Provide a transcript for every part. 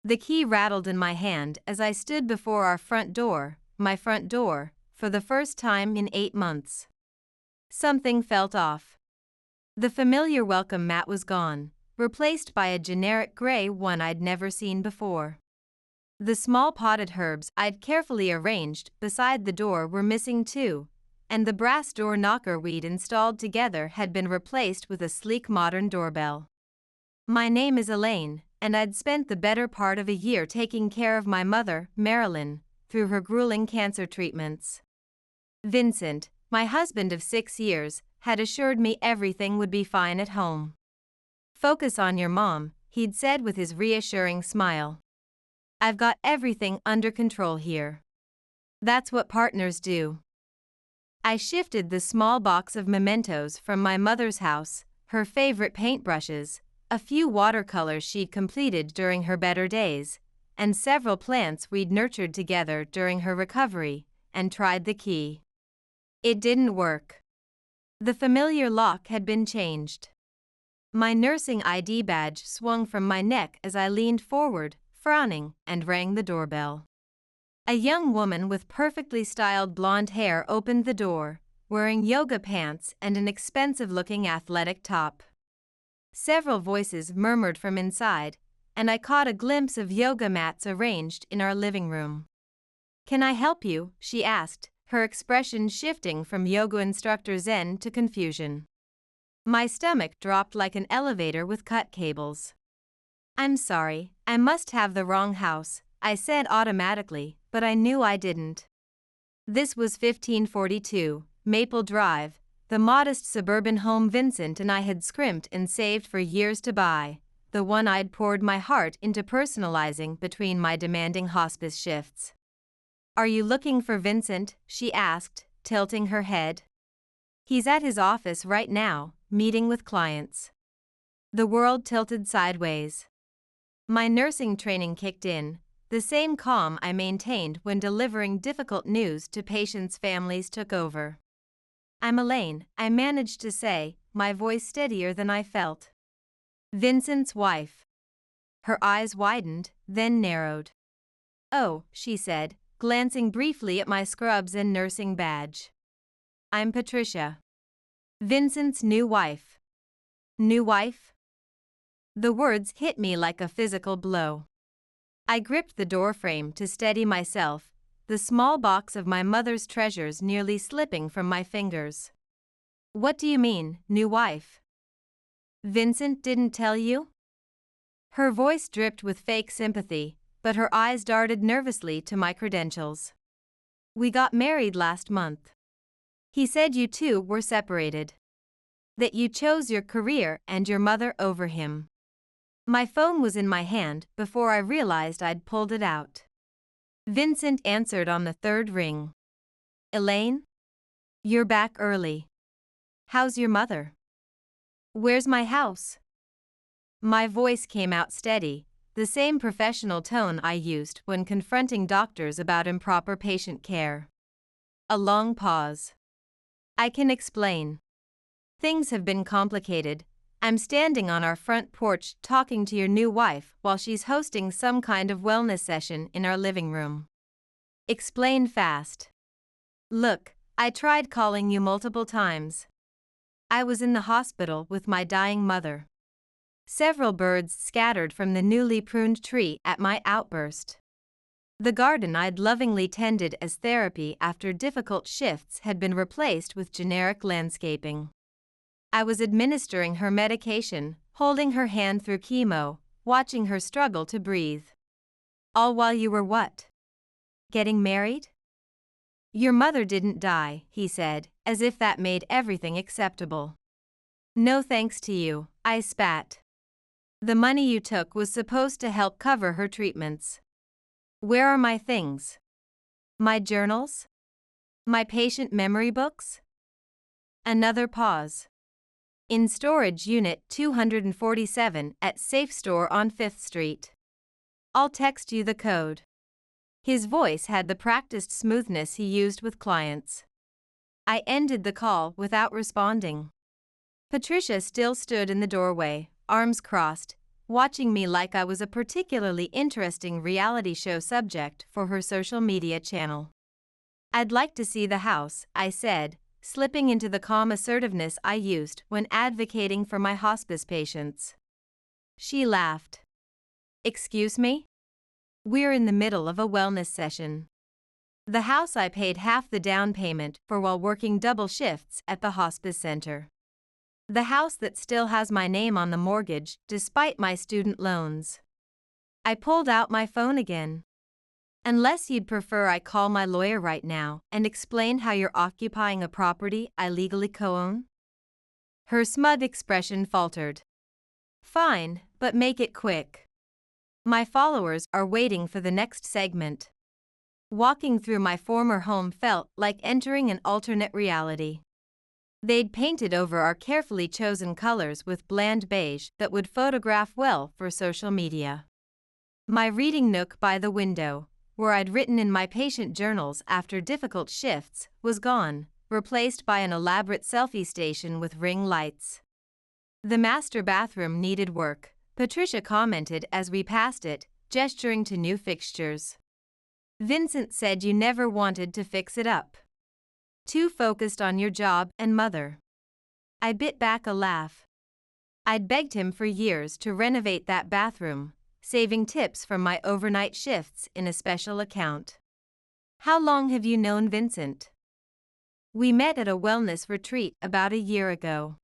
The key rattled in my hand as I stood before my front door, for the first time in 8 months. Something felt off. The familiar welcome mat was gone, replaced by a generic gray one I'd never seen before. The small potted herbs I'd carefully arranged beside the door were missing too, and the brass door knocker we'd installed together had been replaced with a sleek modern doorbell. My name is Elaine, and I'd spent the better part of a year taking care of my mother, Marilyn, through her grueling cancer treatments. Vincent, my husband of 6 years, had assured me everything would be fine at home. "Focus on your mom," he'd said with his reassuring smile. "I've got everything under control here." That's what partners do. I shifted the small box of mementos from my mother's house, her favorite paintbrushes, a few watercolors she'd completed during her better days, and several plants we'd nurtured together during her recovery, and tried the key. It didn't work. The familiar lock had been changed. My nursing ID badge swung from my neck as I leaned forward, frowning, and rang the doorbell. A young woman with perfectly styled blonde hair opened the door, wearing yoga pants and an expensive-looking athletic top. Several voices murmured from inside, and I caught a glimpse of yoga mats arranged in our living room. "Can I help you?" she asked, her expression shifting from yoga instructor zen to confusion. My stomach dropped like an elevator with cut cables. "I'm sorry, I must have the wrong house," I said automatically, but I knew I didn't. This was 1542, Maple Drive, the modest suburban home Vincent and I had scrimped and saved for years to buy, the one I'd poured my heart into personalizing between my demanding hospice shifts. "Are you looking for Vincent?" she asked, tilting her head. "He's at his office right now, meeting with clients." The world tilted sideways. My nursing training kicked in, the same calm I maintained when delivering difficult news to patients' families took over. "I'm Elaine," I managed to say, my voice steadier than I felt. "Vincent's wife." Her eyes widened, then narrowed. "Oh," she said, glancing briefly at my scrubs and nursing badge. "I'm Patricia. Vincent's new wife." "New wife?" The words hit me like a physical blow. I gripped the doorframe to steady myself, the small box of my mother's treasures nearly slipping from my fingers. "What do you mean, new wife? Vincent didn't tell you?" Her voice dripped with fake sympathy, but her eyes darted nervously to my credentials. "We got married last month. He said you two were separated. That you chose your career and your mother over him." My phone was in my hand before I realized I'd pulled it out. Vincent answered on the third ring. "Elaine? You're back early. How's your mother? Where's my house?" My voice came out steady, the same professional tone I used when confronting doctors about improper patient care. A long pause. "I can explain. Things have been complicated. I'm standing on our front porch talking to your new wife while she's hosting some kind of wellness session in our living room." "Explain fast." "Look, I tried calling you multiple times. I was in the hospital with my dying mother." Several birds scattered from the newly pruned tree at my outburst. The garden I'd lovingly tended as therapy after difficult shifts had been replaced with generic landscaping. I was administering her medication, holding her hand through chemo, watching her struggle to breathe. "All while you were what? Getting married?" "Your mother didn't die," he said, as if that made everything acceptable. "No thanks to you," I spat. "The money you took was supposed to help cover her treatments. Where are my things? My journals? My patient memory books?" Another pause. "In storage unit 247 at Safe Store on 5th Street. I'll text you the code." His voice had the practiced smoothness he used with clients. I ended the call without responding. Patricia still stood in the doorway, arms crossed, watching me like I was a particularly interesting reality show subject for her social media channel. "I'd like to see the house," I said, slipping into the calm assertiveness I used when advocating for my hospice patients. She laughed. "Excuse me? We're in the middle of a wellness session." The house I paid half the down payment for while working double shifts at the hospice center. The house that still has my name on the mortgage despite my student loans. I pulled out my phone again. "Unless you'd prefer I call my lawyer right now and explain how you're occupying a property I legally co-own?" Her smug expression faltered. "Fine, but make it quick. My followers are waiting for the next segment." Walking through my former home felt like entering an alternate reality. They'd painted over our carefully chosen colors with bland beige that would photograph well for social media. My reading nook by the window, where I'd written in my patient journals after difficult shifts, was gone, replaced by an elaborate selfie station with ring lights. The master bathroom needed work, Patricia commented as we passed it, gesturing to new fixtures. "Vincent said you never wanted to fix it up. Too focused on your job and mother." I bit back a laugh. I'd begged him for years to renovate that bathroom, saving tips from my overnight shifts in a special account. "How long have you known Vincent?" "We met at a wellness retreat about a year ago.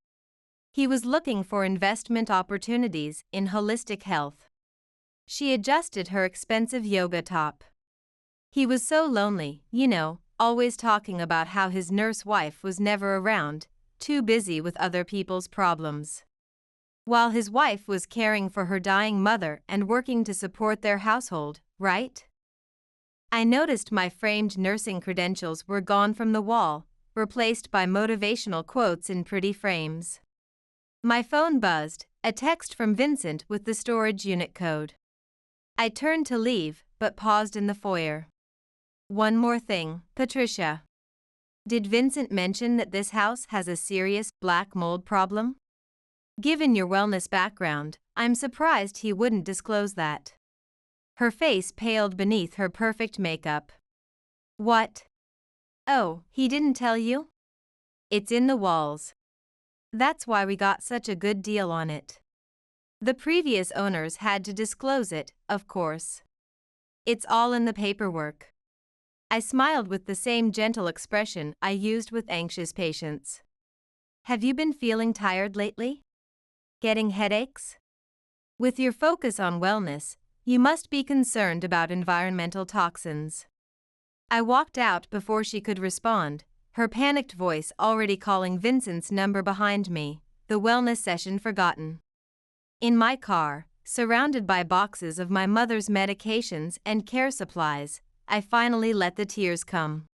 He was looking for investment opportunities in holistic health." She adjusted her expensive yoga top. "He was so lonely, always talking about how his nurse wife was never around, too busy with other people's problems. While his wife was caring for her dying mother and working to support their household, right?" I noticed my framed nursing credentials were gone from the wall, replaced by motivational quotes in pretty frames. My phone buzzed, a text from Vincent with the storage unit code. I turned to leave, but paused in the foyer. "One more thing, Patricia. Did Vincent mention that this house has a serious black mold problem? Given your wellness background, I'm surprised he wouldn't disclose that." Her face paled beneath her perfect makeup. "What? Oh, he didn't tell you? It's in the walls. That's why we got such a good deal on it. The previous owners had to disclose it, of course. It's all in the paperwork." I smiled with the same gentle expression I used with anxious patients. "Have you been feeling tired lately? Getting headaches? With your focus on wellness, you must be concerned about environmental toxins." I walked out before she could respond, her panicked voice already calling Vincent's number behind me, the wellness session forgotten. In my car, surrounded by boxes of my mother's medications and care supplies, I finally let the tears come.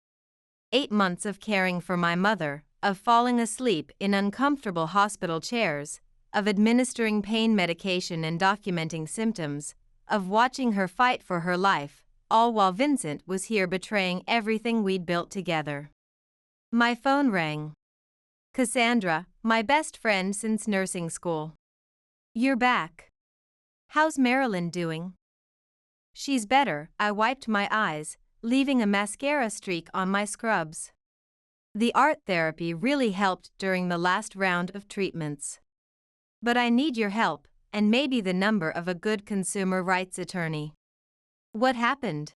8 months of caring for my mother, of falling asleep in uncomfortable hospital chairs, of administering pain medication and documenting symptoms, of watching her fight for her life, all while Vincent was here betraying everything we'd built together. My phone rang. "Cassandra, my best friend since nursing school. You're back. How's Marilyn doing?" "She's better." I wiped my eyes, leaving a mascara streak on my scrubs. "The art therapy really helped during the last round of treatments. But I need your help, and maybe the number of a good consumer rights attorney." "What happened?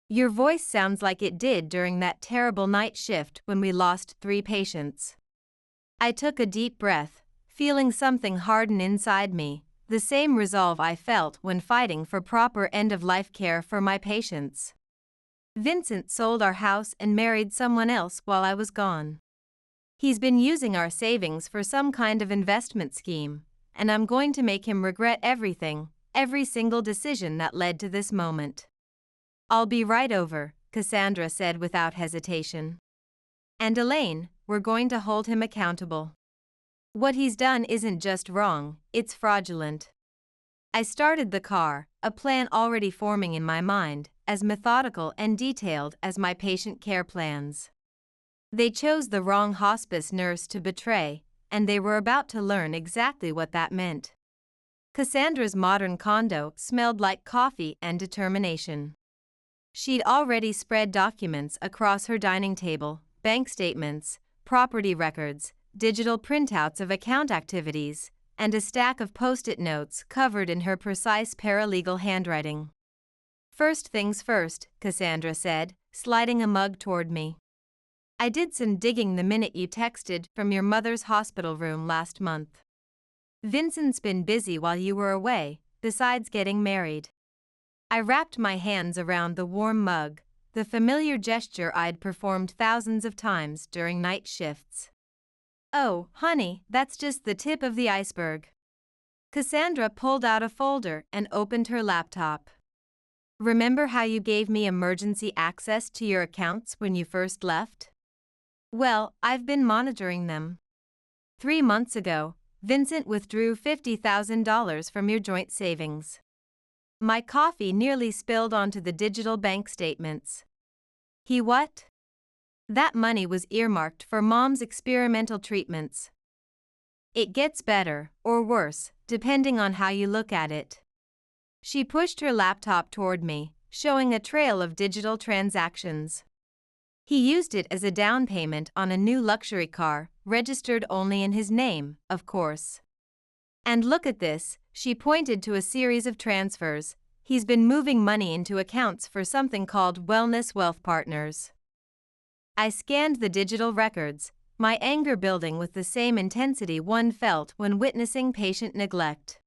Your voice sounds like it did during that terrible night shift when we lost 3 patients." I took a deep breath, feeling something harden inside me, the same resolve I felt when fighting for proper end-of-life care for my patients. "Vincent sold our house and married someone else while I was gone. He's been using our savings for some kind of investment scheme, and I'm going to make him regret everything, every single decision that led to this moment." "I'll be right over," Cassandra said without hesitation. "And Elaine, we're going to hold him accountable. What he's done isn't just wrong, it's fraudulent." I started the car, a plan already forming in my mind, as methodical and detailed as my patient care plans. They chose the wrong hospice nurse to betray, and they were about to learn exactly what that meant. Cassandra's modern condo smelled like coffee and determination. She'd already spread documents across her dining table, bank statements, property records, digital printouts of account activities, and a stack of post-it notes covered in her precise paralegal handwriting. "First things first," Cassandra said, sliding a mug toward me. "I did some digging the minute you texted from your mother's hospital room last month. Vincent's been busy while you were away, besides getting married." I wrapped my hands around the warm mug, the familiar gesture I'd performed thousands of times during night shifts. "Oh, honey, that's just the tip of the iceberg." Cassandra pulled out a folder and opened her laptop. "Remember how you gave me emergency access to your accounts when you first left? Well, I've been monitoring them. 3 months ago, Vincent withdrew $50,000 from your joint savings." My coffee nearly spilled onto the digital bank statements. "He what?" "That money was earmarked for Mom's experimental treatments. It gets better, or worse, depending on how you look at it." She pushed her laptop toward me, showing a trail of digital transactions. "He used it as a down payment on a new luxury car, registered only in his name, of course. And look at this," she pointed to a series of transfers. "He's been moving money into accounts for something called Wellness Wealth Partners." I scanned the digital records, my anger building with the same intensity one felt when witnessing patient neglect.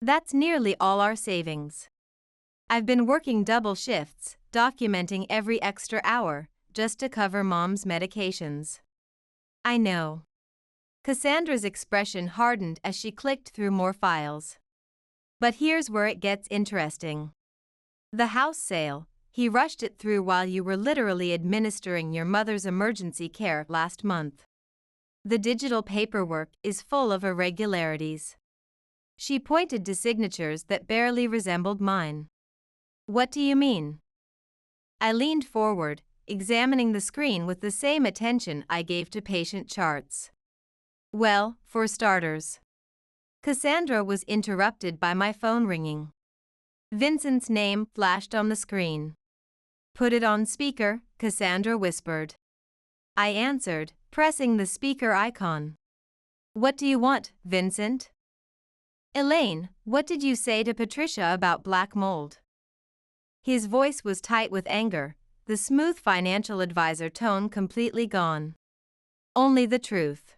"That's nearly all our savings. I've been working double shifts, documenting every extra hour, just to cover Mom's medications." "I know." Cassandra's expression hardened as she clicked through more files. "But here's where it gets interesting. The house sale, he rushed it through while you were literally administering your mother's emergency care last month. The digital paperwork is full of irregularities." She pointed to signatures that barely resembled mine. "What do you mean?" I leaned forward, examining the screen with the same attention I gave to patient charts. "Well, for starters." Cassandra was interrupted by my phone ringing. Vincent's name flashed on the screen. "Put it on speaker," Cassandra whispered. I answered, pressing the speaker icon. "What do you want, Vincent?" "Elaine, what did you say to Patricia about black mold?" His voice was tight with anger, the smooth financial advisor tone completely gone. "Only the truth."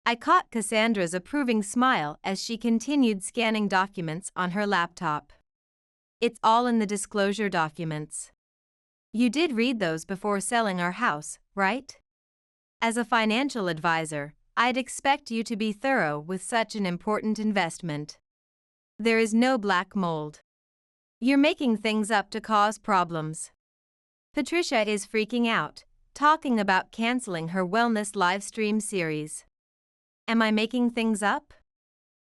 I caught Cassandra's approving smile as she continued scanning documents on her laptop. "It's all in the disclosure documents. You did read those before selling our house, right? As a financial advisor, I'd expect you to be thorough with such an important investment. There is no black mold. You're making things up to cause problems." Patricia is freaking out, talking about canceling her wellness livestream series. Am I making things up?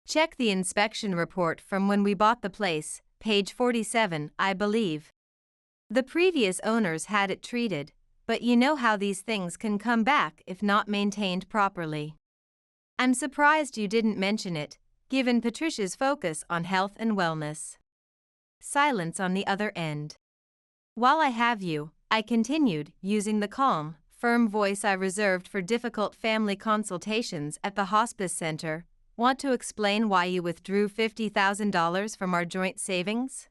Check the inspection report from when we bought the place, page 47, I believe. The previous owners had it treated, but you know how these things can come back if not maintained properly. I'm surprised you didn't mention it, given Patricia's focus on health and wellness. Silence on the other end. "While I have you," I continued, using the calm, firm voice I reserved for difficult family consultations at the hospice center, "want to explain why you withdrew $50,000 from our joint savings?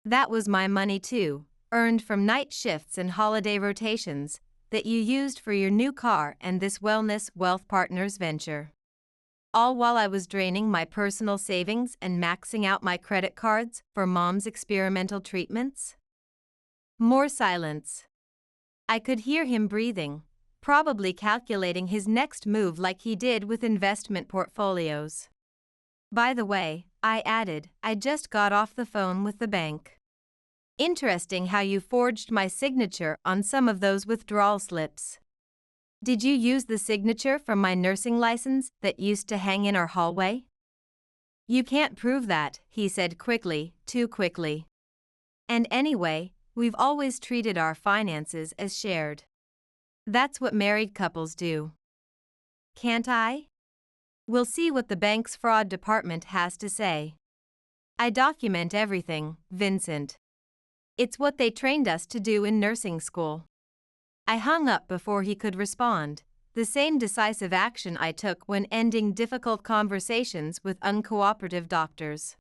That was my money too, earned from night shifts and holiday rotations, that you used for your new car and this Wellness Wealth Partners venture. All while I was draining my personal savings and maxing out my credit cards for Mom's experimental treatments." More silence. I could hear him breathing, probably calculating his next move like he did with investment portfolios. "By the way," I added, "I just got off the phone with the bank. Interesting how you forged my signature on some of those withdrawal slips. Did you use the signature from my nursing license that used to hang in our hallway?" "You can't prove that," he said quickly, too quickly. "And anyway, we've always treated our finances as shared. That's what married couples do." "Can't I?" We'll see what the bank's fraud department has to say. I document everything, Vincent. It's what they trained us to do in nursing school. I hung up before he could respond, the same decisive action I took when ending difficult conversations with uncooperative doctors.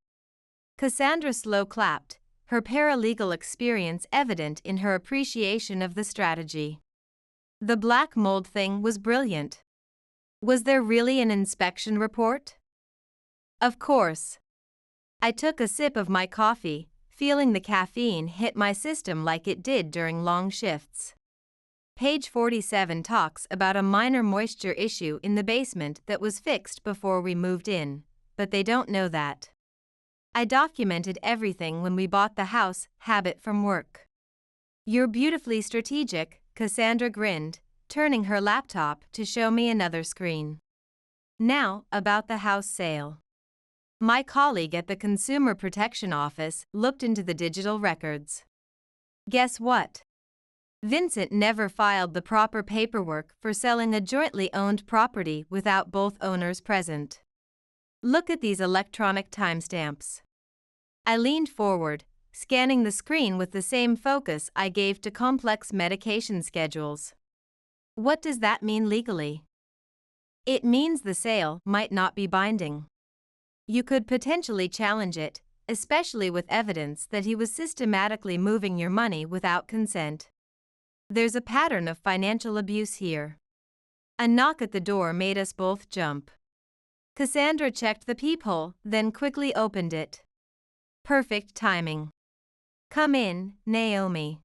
Cassandra slow clapped, her paralegal experience evident in her appreciation of the strategy. The black mold thing was brilliant. Was there really an inspection report? Of course. I took a sip of my coffee, feeling the caffeine hit my system like it did during long shifts. Page 47 talks about a minor moisture issue in the basement that was fixed before we moved in, but they don't know that. I documented everything when we bought the house. Habit from work. You're beautifully strategic, Cassandra grinned, turning her laptop to show me another screen. Now, about the house sale. My colleague at the Consumer Protection Office looked into the digital records. Guess what? Vincent never filed the proper paperwork for selling a jointly owned property without both owners present. Look at these electronic timestamps. I leaned forward, scanning the screen with the same focus I gave to complex medication schedules. What does that mean legally? It means the sale might not be binding. You could potentially challenge it, especially with evidence that he was systematically moving your money without consent. There's a pattern of financial abuse here. A knock at the door made us both jump. Cassandra checked the peephole, then quickly opened it. Perfect timing. Come in, Naomi.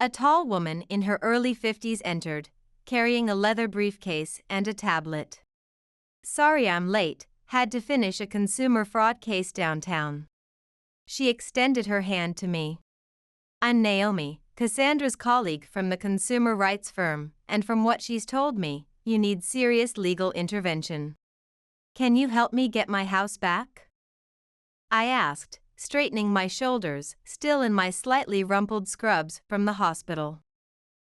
A tall woman in her early 50s entered, carrying a leather briefcase and a tablet. Sorry I'm late, had to finish a consumer fraud case downtown. She extended her hand to me. I'm Naomi, Cassandra's colleague from the consumer rights firm, and from what she's told me, you need serious legal intervention. Can you help me get my house back? I asked, straightening my shoulders, still in my slightly rumpled scrubs from the hospital.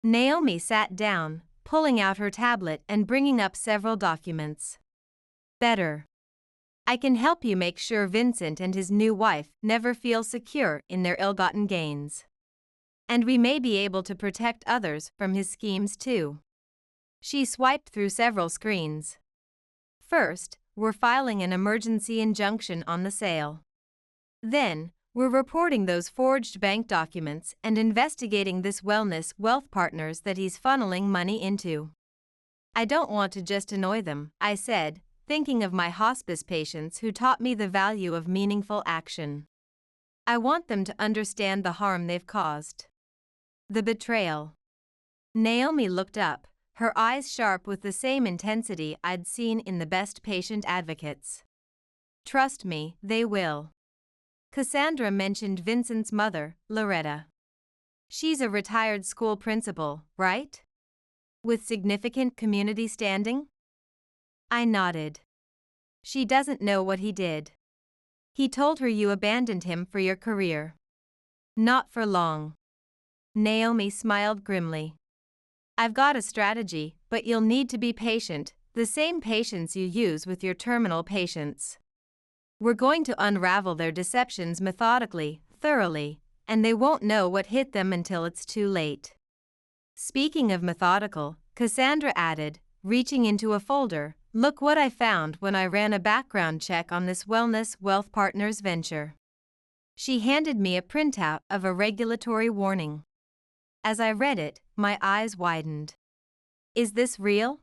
Naomi sat down, pulling out her tablet and bringing up several documents. Better. I can help you make sure Vincent and his new wife never feel secure in their ill-gotten gains. And we may be able to protect others from his schemes too. She swiped through several screens. First, we're filing an emergency injunction on the sale. Then, we're reporting those forged bank documents and investigating this wellness wealth partners that he's funneling money into. I don't want to just annoy them, I said, thinking of my hospice patients who taught me the value of meaningful action. I want them to understand the harm they've caused. The betrayal. Naomi looked up, her eyes sharp with the same intensity I'd seen in the best patient advocates. Trust me, they will. Cassandra mentioned Vincent's mother, Loretta. She's a retired school principal, right? With significant community standing? I nodded. She doesn't know what he did. He told her you abandoned him for your career. Not for long. Naomi smiled grimly. I've got a strategy, but you'll need to be patient, the same patience you use with your terminal patients. We're going to unravel their deceptions methodically, thoroughly, and they won't know what hit them until it's too late. Speaking of methodical, Cassandra added, reaching into a folder, look what I found when I ran a background check on this Wellness Wealth Partners venture. She handed me a printout of a regulatory warning. As I read it, my eyes widened. Is this real?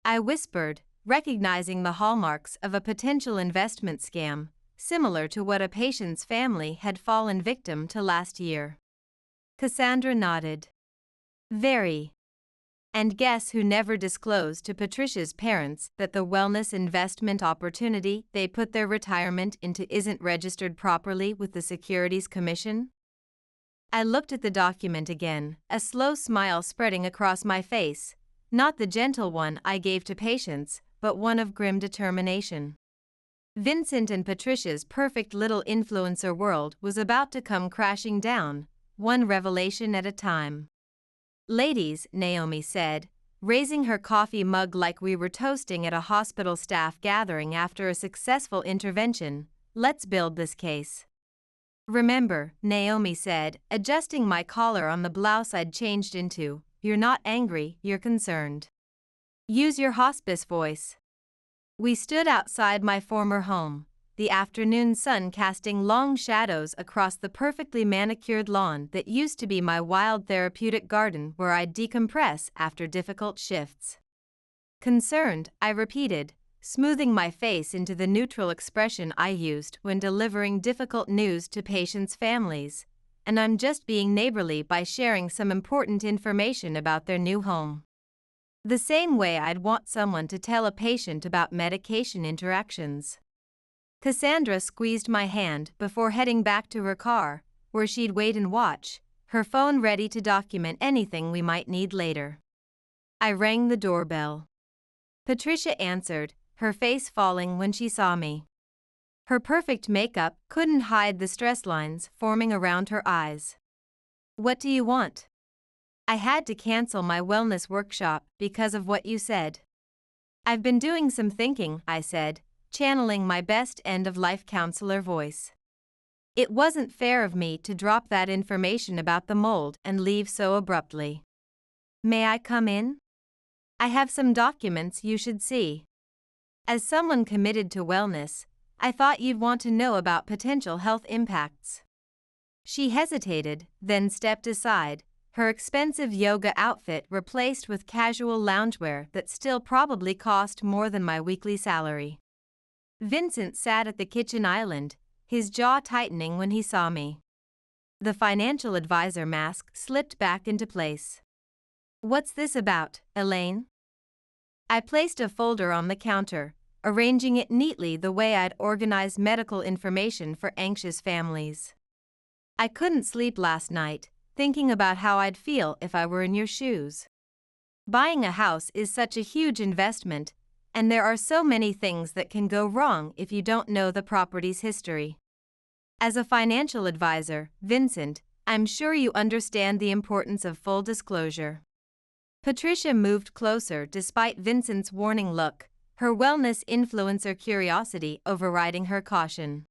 I whispered, recognizing the hallmarks of a potential investment scam, similar to what a patient's family had fallen victim to last year. Cassandra nodded. Very. And guess who never disclosed to Patricia's parents that the wellness investment opportunity they put their retirement into isn't registered properly with the Securities Commission? I looked at the document again, a slow smile spreading across my face, not the gentle one I gave to patients, but one of grim determination. Vincent and Patricia's perfect little influencer world was about to come crashing down, one revelation at a time. Ladies, Naomi said, raising her coffee mug like we were toasting at a hospital staff gathering after a successful intervention. "Let's build this case." "Remember," Naomi said, adjusting my collar on the blouse I'd changed into, "you're not angry, you're concerned. Use your hospice voice." We stood outside my former home, the afternoon sun casting long shadows across the perfectly manicured lawn that used to be my wild therapeutic garden where I'd decompress after difficult shifts. "Concerned," I repeated, smoothing my face into the neutral expression I used when delivering difficult news to patients' families, "and I'm just being neighborly by sharing some important information about their new home. The same way I'd want someone to tell a patient about medication interactions." Cassandra squeezed my hand before heading back to her car, where she'd wait and watch, her phone ready to document anything we might need later. I rang the doorbell. Patricia answered, her face falling when she saw me. Her perfect makeup couldn't hide the stress lines forming around her eyes. "What do you want?" "I had to cancel my wellness workshop because of what you said." "I've been doing some thinking," I said, channeling my best end-of-life counselor voice. "It wasn't fair of me to drop that information about the mold and leave so abruptly." "May I come in? I have some documents you should see." As someone committed to wellness, I thought you'd want to know about potential health impacts. She hesitated, then stepped aside, her expensive yoga outfit replaced with casual loungewear that still probably cost more than my weekly salary. Vincent sat at the kitchen island, his jaw tightening when he saw me. The financial advisor mask slipped back into place. "What's this about, Elaine?" I placed a folder on the counter, arranging it neatly the way I'd organized medical information for anxious families. "I couldn't sleep last night, thinking about how I'd feel if I were in your shoes. Buying a house is such a huge investment, and there are so many things that can go wrong if you don't know the property's history. As a financial advisor, Vincent, I'm sure you understand the importance of full disclosure." Patricia moved closer despite Vincent's warning look, her wellness influencer curiosity overriding her caution.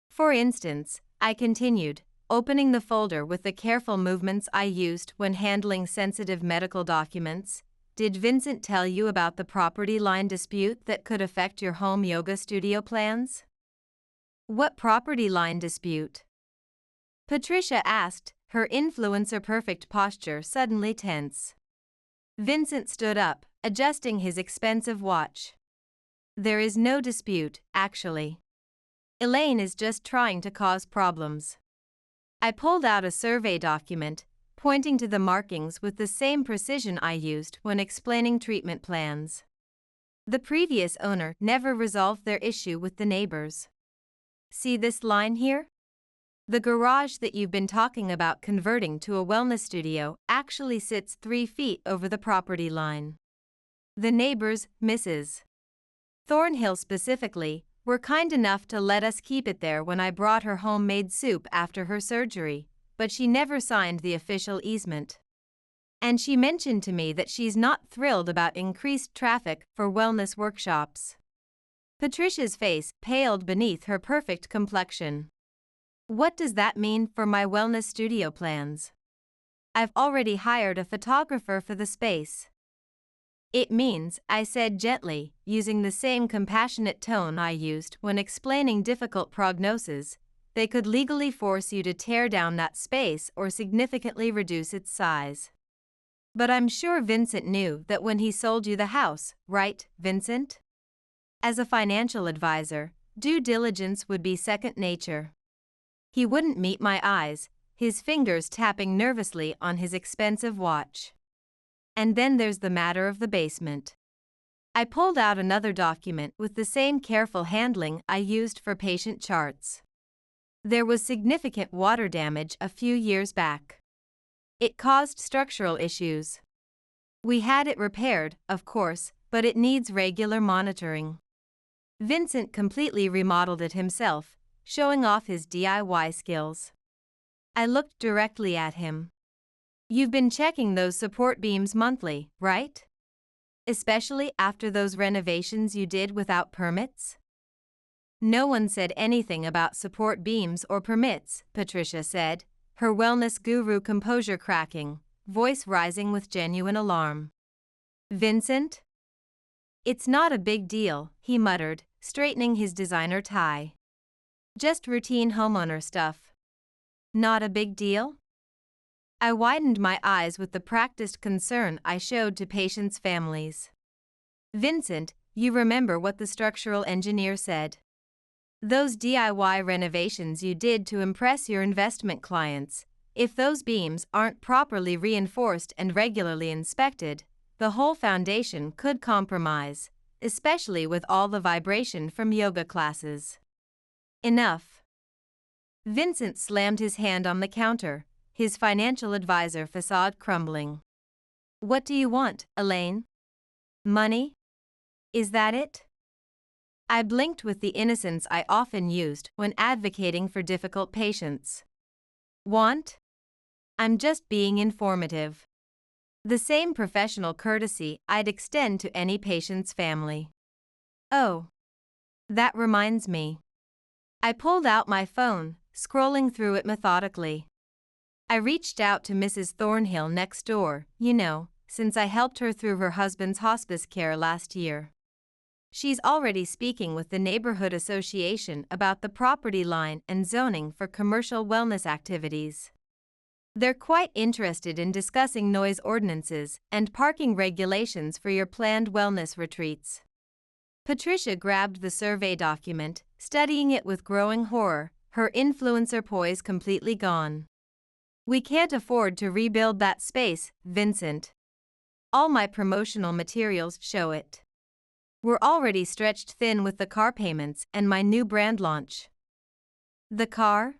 "For instance," I continued, opening the folder with the careful movements I used when handling sensitive medical documents, "did Vincent tell you about the property line dispute that could affect your home yoga studio plans?" "What property line dispute?" Patricia asked, her influencer-perfect posture suddenly tense. Vincent stood up, adjusting his expensive watch. "There is no dispute, actually. Elaine is just trying to cause problems." I pulled out a survey document, pointing to the markings with the same precision I used when explaining treatment plans. "The previous owner never resolved their issue with the neighbors. See this line here? The garage that you've been talking about converting to a wellness studio actually sits 3 feet over the property line. The neighbors, Mrs. Thornhill specifically, were kind enough to let us keep it there when I brought her homemade soup after her surgery, but she never signed the official easement. And she mentioned to me that she's not thrilled about increased traffic for wellness workshops." Patricia's face paled beneath her perfect complexion. "What does that mean for my wellness studio plans? I've already hired a photographer for the space." "It means," I said gently, using the same compassionate tone I used when explaining difficult prognoses, "they could legally force you to tear down that space or significantly reduce its size." "But I'm sure Vincent knew that when he sold you the house, right, Vincent?" As a financial advisor, due diligence would be second nature. He wouldn't meet my eyes, his fingers tapping nervously on his expensive watch. "And then there's the matter of the basement." I pulled out another document with the same careful handling I used for patient charts. "There was significant water damage a few years back. It caused structural issues. We had it repaired, of course, but it needs regular monitoring." Vincent completely remodeled it himself, showing off his DIY skills. I looked directly at him. "You've been checking those support beams monthly, right?" especially after those renovations you did without permits? No one said anything about support beams or permits, Patricia said, her wellness guru composure cracking, voice rising with genuine alarm. Vincent? It's not a big deal, he muttered, straightening his designer tie. Just routine homeowner stuff. Not a big deal? I widened my eyes with the practiced concern I showed to patients' families. Vincent, you remember what the structural engineer said. Those DIY renovations you did to impress your investment clients, if those beams aren't properly reinforced and regularly inspected, the whole foundation could compromise, especially with all the vibration from yoga classes. Enough. Vincent slammed his hand on the counter, his financial advisor facade crumbling. What do you want, Elaine? Money? Is that it? I blinked with the innocence I often used when advocating for difficult patients. Want? I'm just being informative. The same professional courtesy I'd extend to any patient's family. Oh. That reminds me. I pulled out my phone, scrolling through it methodically. I reached out to Mrs. Thornhill next door, since I helped her through her husband's hospice care last year. She's already speaking with the neighborhood association about the property line and zoning for commercial wellness activities. They're quite interested in discussing noise ordinances and parking regulations for your planned wellness retreats. Patricia grabbed the survey document, studying it with growing horror, her influencer poise completely gone. We can't afford to rebuild that space, Vincent. All my promotional materials show it. We're already stretched thin with the car payments and my new brand launch. The car?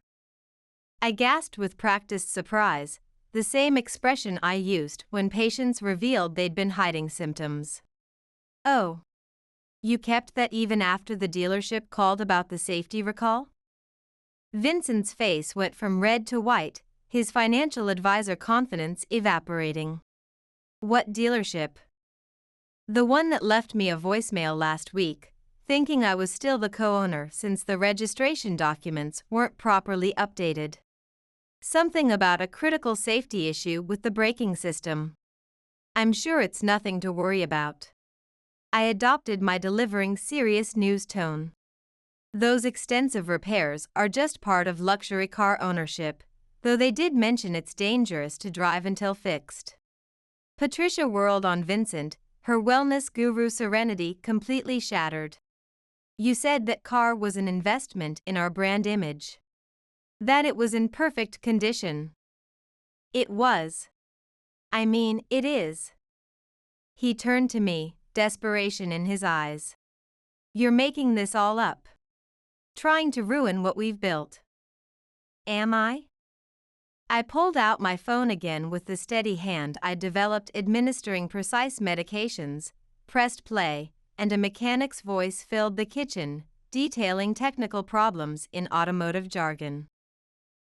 I gasped with practiced surprise, the same expression I used when patients revealed they'd been hiding symptoms. Oh. You kept that even after the dealership called about the safety recall? Vincent's face went from red to white, his financial advisor confidence evaporating. What dealership? The one that left me a voicemail last week, thinking I was still the co-owner since the registration documents weren't properly updated. Something about a critical safety issue with the braking system. I'm sure it's nothing to worry about. I adopted my delivering serious news tone. Those extensive repairs are just part of luxury car ownership, though they did mention it's dangerous to drive until fixed. Patricia whirled on Vincent, her wellness guru serenity completely shattered. You said that car was an investment in our brand image. That it was in perfect condition. It was. I mean, it is. He turned to me, desperation in his eyes. You're making this all up. Trying to ruin what we've built. Am I? I pulled out my phone again with the steady hand I'd developed administering precise medications, pressed play, and a mechanic's voice filled the kitchen, detailing technical problems in automotive jargon.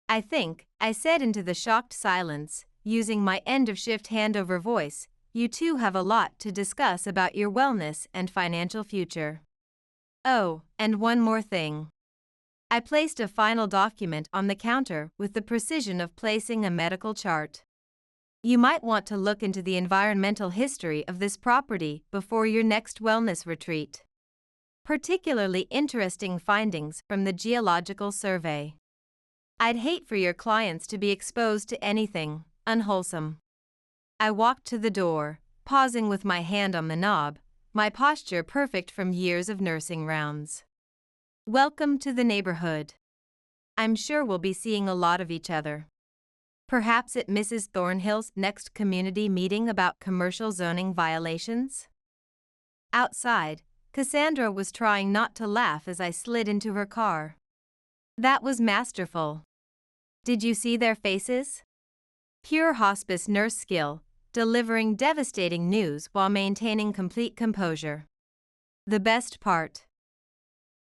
I think, I said into the shocked silence, using my end-of-shift handover voice, you two have a lot to discuss about your wellness and financial future. Oh, and one more thing. I placed a final document on the counter with the precision of placing a medical chart. You might want to look into the environmental history of this property before your next wellness retreat. Particularly interesting findings from the geological survey. I'd hate for your clients to be exposed to anything unwholesome. I walked to the door, pausing with my hand on the knob, my posture perfect from years of nursing rounds. Welcome to the neighborhood. I'm sure we'll be seeing a lot of each other. Perhaps at Mrs. Thornhill's next community meeting about commercial zoning violations? Outside, Cassandra was trying not to laugh as I slid into her car. That was masterful. Did you see their faces? Pure hospice nurse skill, delivering devastating news while maintaining complete composure. The best part.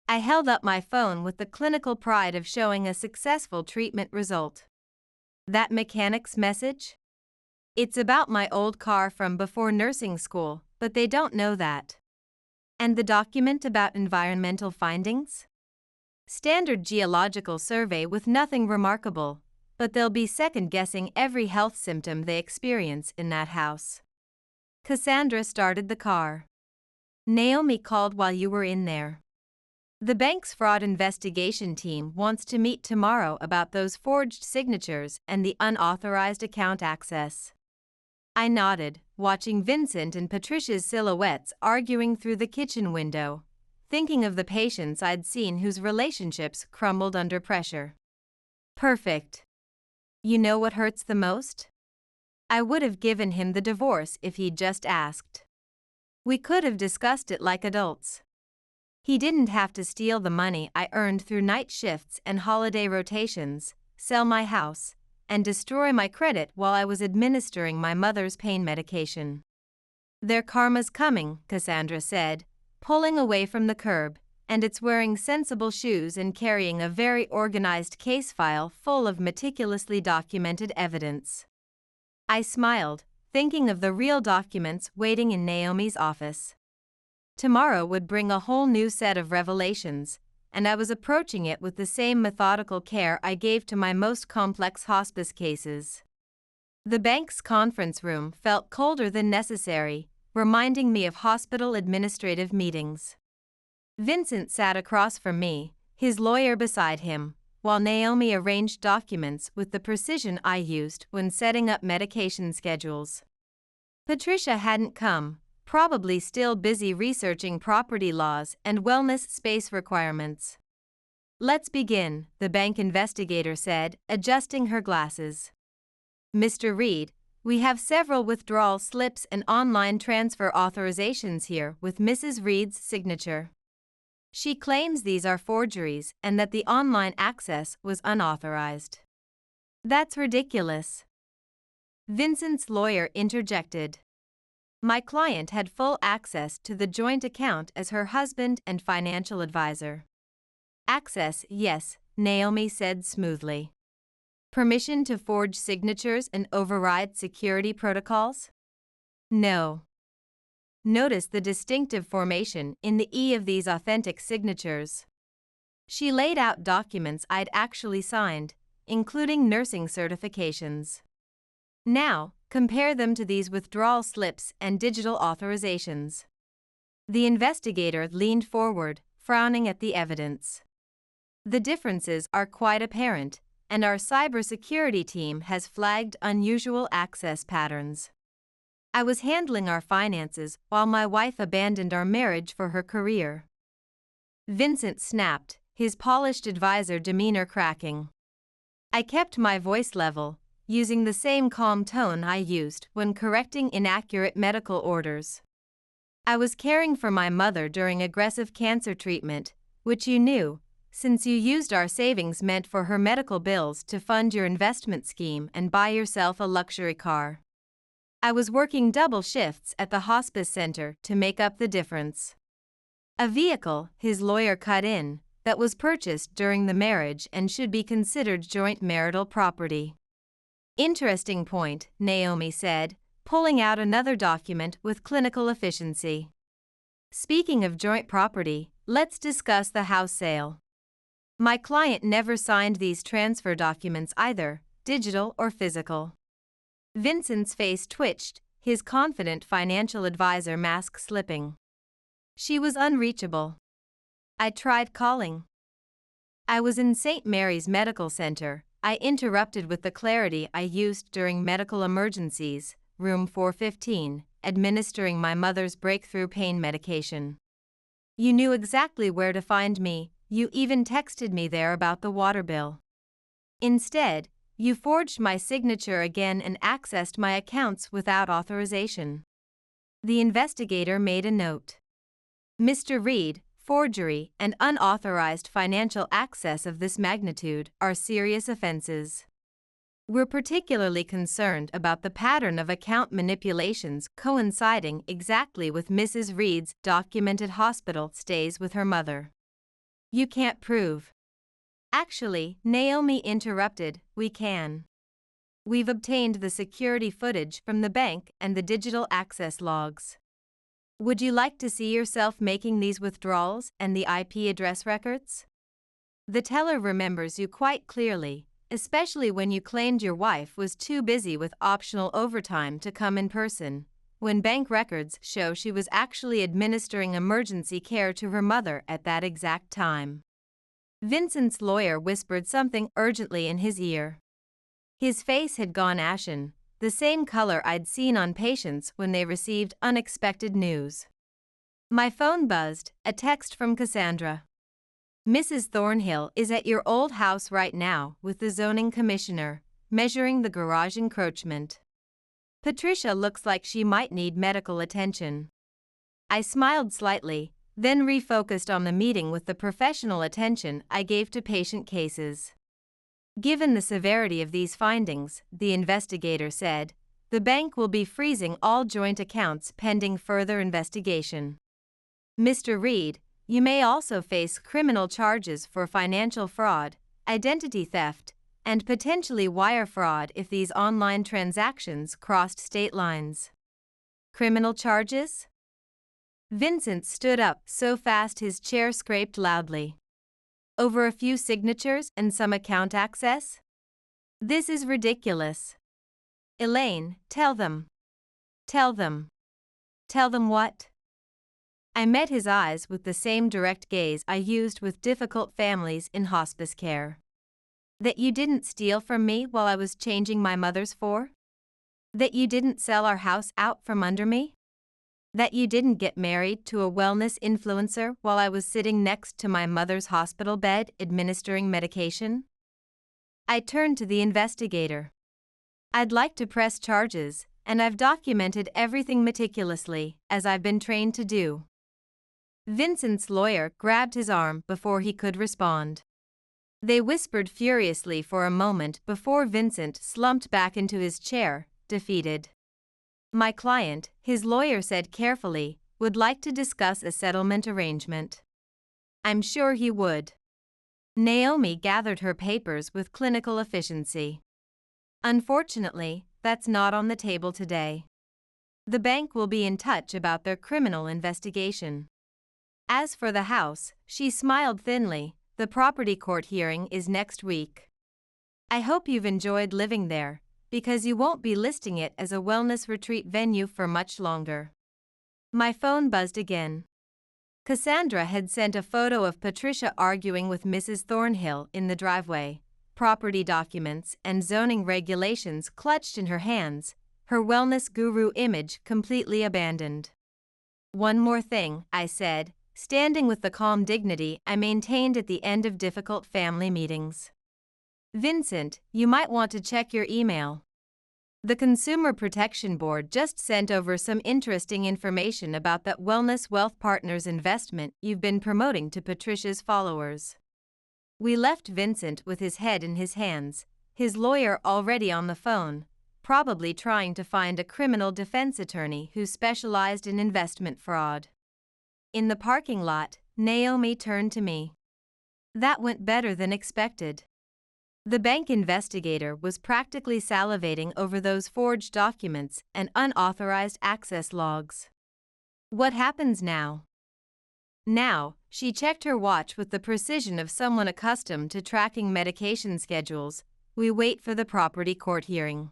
I held up my phone with the clinical pride of showing a successful treatment result. That mechanic's message? It's about my old car from before nursing school, but they don't know that. And the document about environmental findings? Standard geological survey with nothing remarkable, but they'll be second-guessing every health symptom they experience in that house. Cassandra started the car. Naomi called while you were in there. The bank's fraud investigation team wants to meet tomorrow about those forged signatures and the unauthorized account access. I nodded, watching Vincent and Patricia's silhouettes arguing through the kitchen window, thinking of the patients I'd seen whose relationships crumbled under pressure. Perfect. You know what hurts the most? I would have given him the divorce if he'd just asked. We could have discussed it like adults. He didn't have to steal the money I earned through night shifts and holiday rotations, sell my house, and destroy my credit while I was administering my mother's pain medication. Their karma's coming, Cassandra said, pulling away from the curb, and it's wearing sensible shoes and carrying a very organized case file full of meticulously documented evidence. I smiled, thinking of the real documents waiting in Naomi's office. Tomorrow would bring a whole new set of revelations, and I was approaching it with the same methodical care I gave to my most complex hospice cases. The bank's conference room felt colder than necessary, reminding me of hospital administrative meetings. Vincent sat across from me, his lawyer beside him, while Naomi arranged documents with the precision I used when setting up medication schedules. Patricia hadn't come, probably still busy researching property laws and wellness space requirements. Let's begin, the bank investigator said, adjusting her glasses. Mr. Reed, we have several withdrawal slips and online transfer authorizations here with Mrs. Reed's signature. She claims these are forgeries and that the online access was unauthorized. That's ridiculous. Vincent's lawyer interjected. My client had full access to the joint account as her husband and financial advisor. Access, yes, Naomi said smoothly. Permission to forge signatures and override security protocols? No. Notice the distinctive formation in the E of these authentic signatures. She laid out documents I'd actually signed, including nursing certifications. Now, compare them to these withdrawal slips and digital authorizations. The investigator leaned forward, frowning at the evidence. The differences are quite apparent, and our cybersecurity team has flagged unusual access patterns. I was handling our finances while my wife abandoned our marriage for her career. Vincent snapped, his polished advisor demeanor cracking. I kept my voice level, using the same calm tone I used when correcting inaccurate medical orders. I was caring for my mother during aggressive cancer treatment, which you knew, since you used our savings meant for her medical bills to fund your investment scheme and buy yourself a luxury car. I was working double shifts at the hospice center to make up the difference. A vehicle, his lawyer cut in, that was purchased during the marriage and should be considered joint marital property. Interesting point, Naomi said, pulling out another document with clinical efficiency. Speaking of joint property, let's discuss the house sale. My client never signed these transfer documents either, digital or physical. Vincent's face twitched, his confident financial advisor mask slipping. She was unreachable. I tried calling. I was in St. Mary's Medical Center, I interrupted with the clarity I used during medical emergencies, room 415, administering my mother's breakthrough pain medication. You knew exactly where to find me, you even texted me there about the water bill. Instead, you forged my signature again and accessed my accounts without authorization. The investigator made a note. Mr. Reed, forgery and unauthorized financial access of this magnitude are serious offenses. We're particularly concerned about the pattern of account manipulations coinciding exactly with Mrs. Reed's documented hospital stays with her mother. You can't prove. Actually, Naomi interrupted, we can. We've obtained the security footage from the bank and the digital access logs. Would you like to see yourself making these withdrawals and the IP address records? The teller remembers you quite clearly, especially when you claimed your wife was too busy with optional overtime to come in person, when bank records show she was actually administering emergency care to her mother at that exact time. Vincent's lawyer whispered something urgently in his ear. His face had gone ashen, the same color I'd seen on patients when they received unexpected news. My phone buzzed, a text from Cassandra. Mrs. Thornhill is at your old house right now with the zoning commissioner, measuring the garage encroachment. Patricia looks like she might need medical attention. I smiled slightly, then refocused on the meeting with the professional attention I gave to patient cases. Given the severity of these findings, the investigator said, the bank will be freezing all joint accounts pending further investigation. Mr. Reed, you may also face criminal charges for financial fraud, identity theft, and potentially wire fraud if these online transactions crossed state lines. Criminal charges? Vincent stood up so fast his chair scraped loudly. Over a few signatures and some account access? This is ridiculous. Elaine, tell them. Tell them. Tell them what? I met his eyes with the same direct gaze I used with difficult families in hospice care. That you didn't steal from me while I was changing my mother's for? That you didn't sell our house out from under me? That you didn't get married to a wellness influencer while I was sitting next to my mother's hospital bed administering medication? I turned to the investigator. I'd like to press charges, and I've documented everything meticulously, as I've been trained to do. Vincent's lawyer grabbed his arm before he could respond. They whispered furiously for a moment before Vincent slumped back into his chair, defeated. My client, his lawyer said carefully, would like to discuss a settlement arrangement. I'm sure he would. Naomi gathered her papers with clinical efficiency. Unfortunately, that's not on the table today. The bank will be in touch about their criminal investigation. As for the house, she smiled thinly, the property court hearing is next week. I hope you've enjoyed living there, because you won't be listing it as a wellness retreat venue for much longer. My phone buzzed again. Cassandra had sent a photo of Patricia arguing with Mrs. Thornhill in the driveway, property documents and zoning regulations clutched in her hands, her wellness guru image completely abandoned. One more thing, I said, standing with the calm dignity I maintained at the end of difficult family meetings. Vincent, you might want to check your email. The Consumer Protection Board just sent over some interesting information about that Wellness Wealth Partners investment you've been promoting to Patricia's followers. We left Vincent with his head in his hands, his lawyer already on the phone, probably trying to find a criminal defense attorney who specialized in investment fraud. In the parking lot, Naomi turned to me. That went better than expected. The bank investigator was practically salivating over those forged documents and unauthorized access logs. What happens now? Now, she checked her watch with the precision of someone accustomed to tracking medication schedules. We wait for the property court hearing.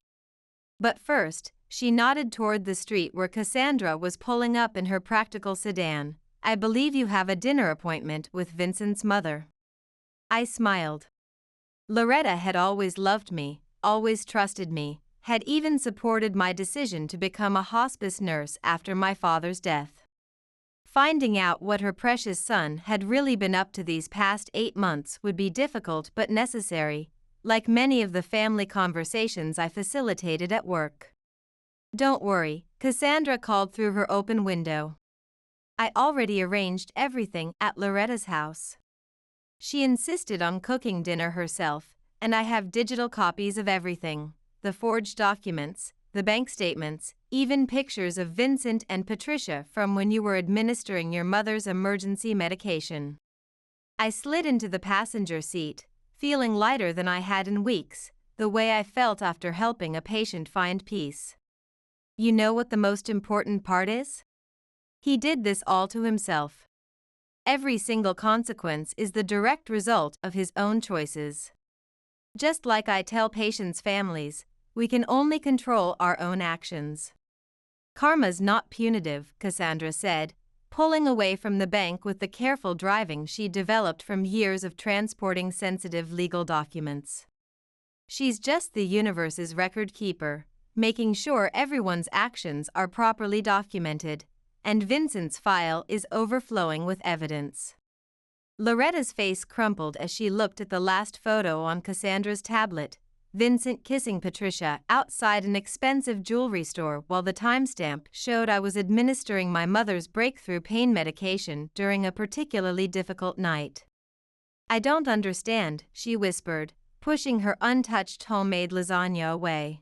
But first, she nodded toward the street where Cassandra was pulling up in her practical sedan. I believe you have a dinner appointment with Vincent's mother. I smiled. Loretta had always loved me, always trusted me, had even supported my decision to become a hospice nurse after my father's death. Finding out what her precious son had really been up to these past 8 months would be difficult but necessary, like many of the family conversations I facilitated at work. Don't worry, Cassandra called through her open window. I already arranged everything at Loretta's house. She insisted on cooking dinner herself, and I have digital copies of everything, the forged documents, the bank statements, even pictures of Vincent and Patricia from when you were administering your mother's emergency medication. I slid into the passenger seat, feeling lighter than I had in weeks, the way I felt after helping a patient find peace. You know what the most important part is? He did this all to himself. Every single consequence is the direct result of his own choices. Just like I tell patients' families, we can only control our own actions. Karma's not punitive, Cassandra said, pulling away from the bank with the careful driving she developed from years of transporting sensitive legal documents. She's just the universe's record keeper, making sure everyone's actions are properly documented, and Vincent's file is overflowing with evidence. Loretta's face crumpled as she looked at the last photo on Cassandra's tablet, Vincent kissing Patricia outside an expensive jewelry store while the timestamp showed I was administering my mother's breakthrough pain medication during a particularly difficult night. I don't understand, she whispered, pushing her untouched homemade lasagna away.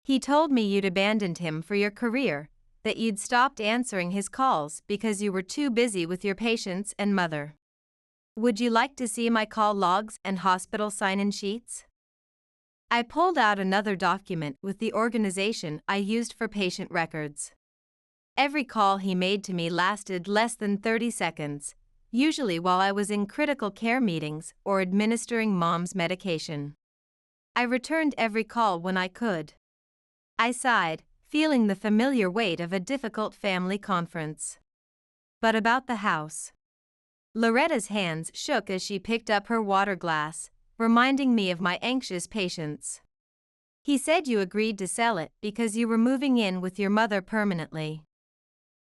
He told me you'd abandoned him for your career, that you'd stopped answering his calls because you were too busy with your patients and mother. Would you like to see my call logs and hospital sign-in sheets? I pulled out another document with the organization I used for patient records. Every call he made to me lasted less than 30 seconds, usually while I was in critical care meetings or administering Mom's medication. I returned every call when I could. I sighed, feeling the familiar weight of a difficult family conference. But about the house. Loretta's hands shook as she picked up her water glass, reminding me of my anxious patience. He said you agreed to sell it because you were moving in with your mother permanently.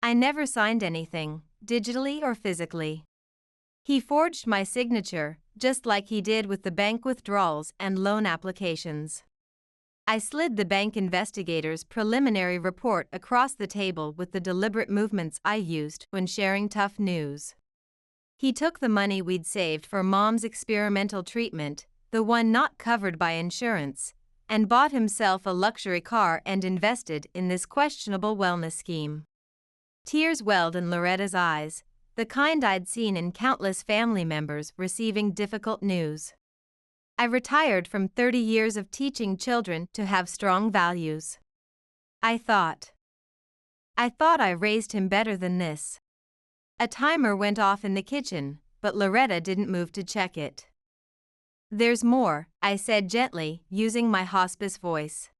I never signed anything, digitally or physically. He forged my signature, just like he did with the bank withdrawals and loan applications. I slid the bank investigator's preliminary report across the table with the deliberate movements I used when sharing tough news. He took the money we'd saved for Mom's experimental treatment, the one not covered by insurance, and bought himself a luxury car and invested in this questionable wellness scheme. Tears welled in Loretta's eyes, the kind I'd seen in countless family members receiving difficult news. I retired from 30 years of teaching children to have strong values. I thought I raised him better than this. A timer went off in the kitchen, but Loretta didn't move to check it. There's more, I said gently, using my hospice voice.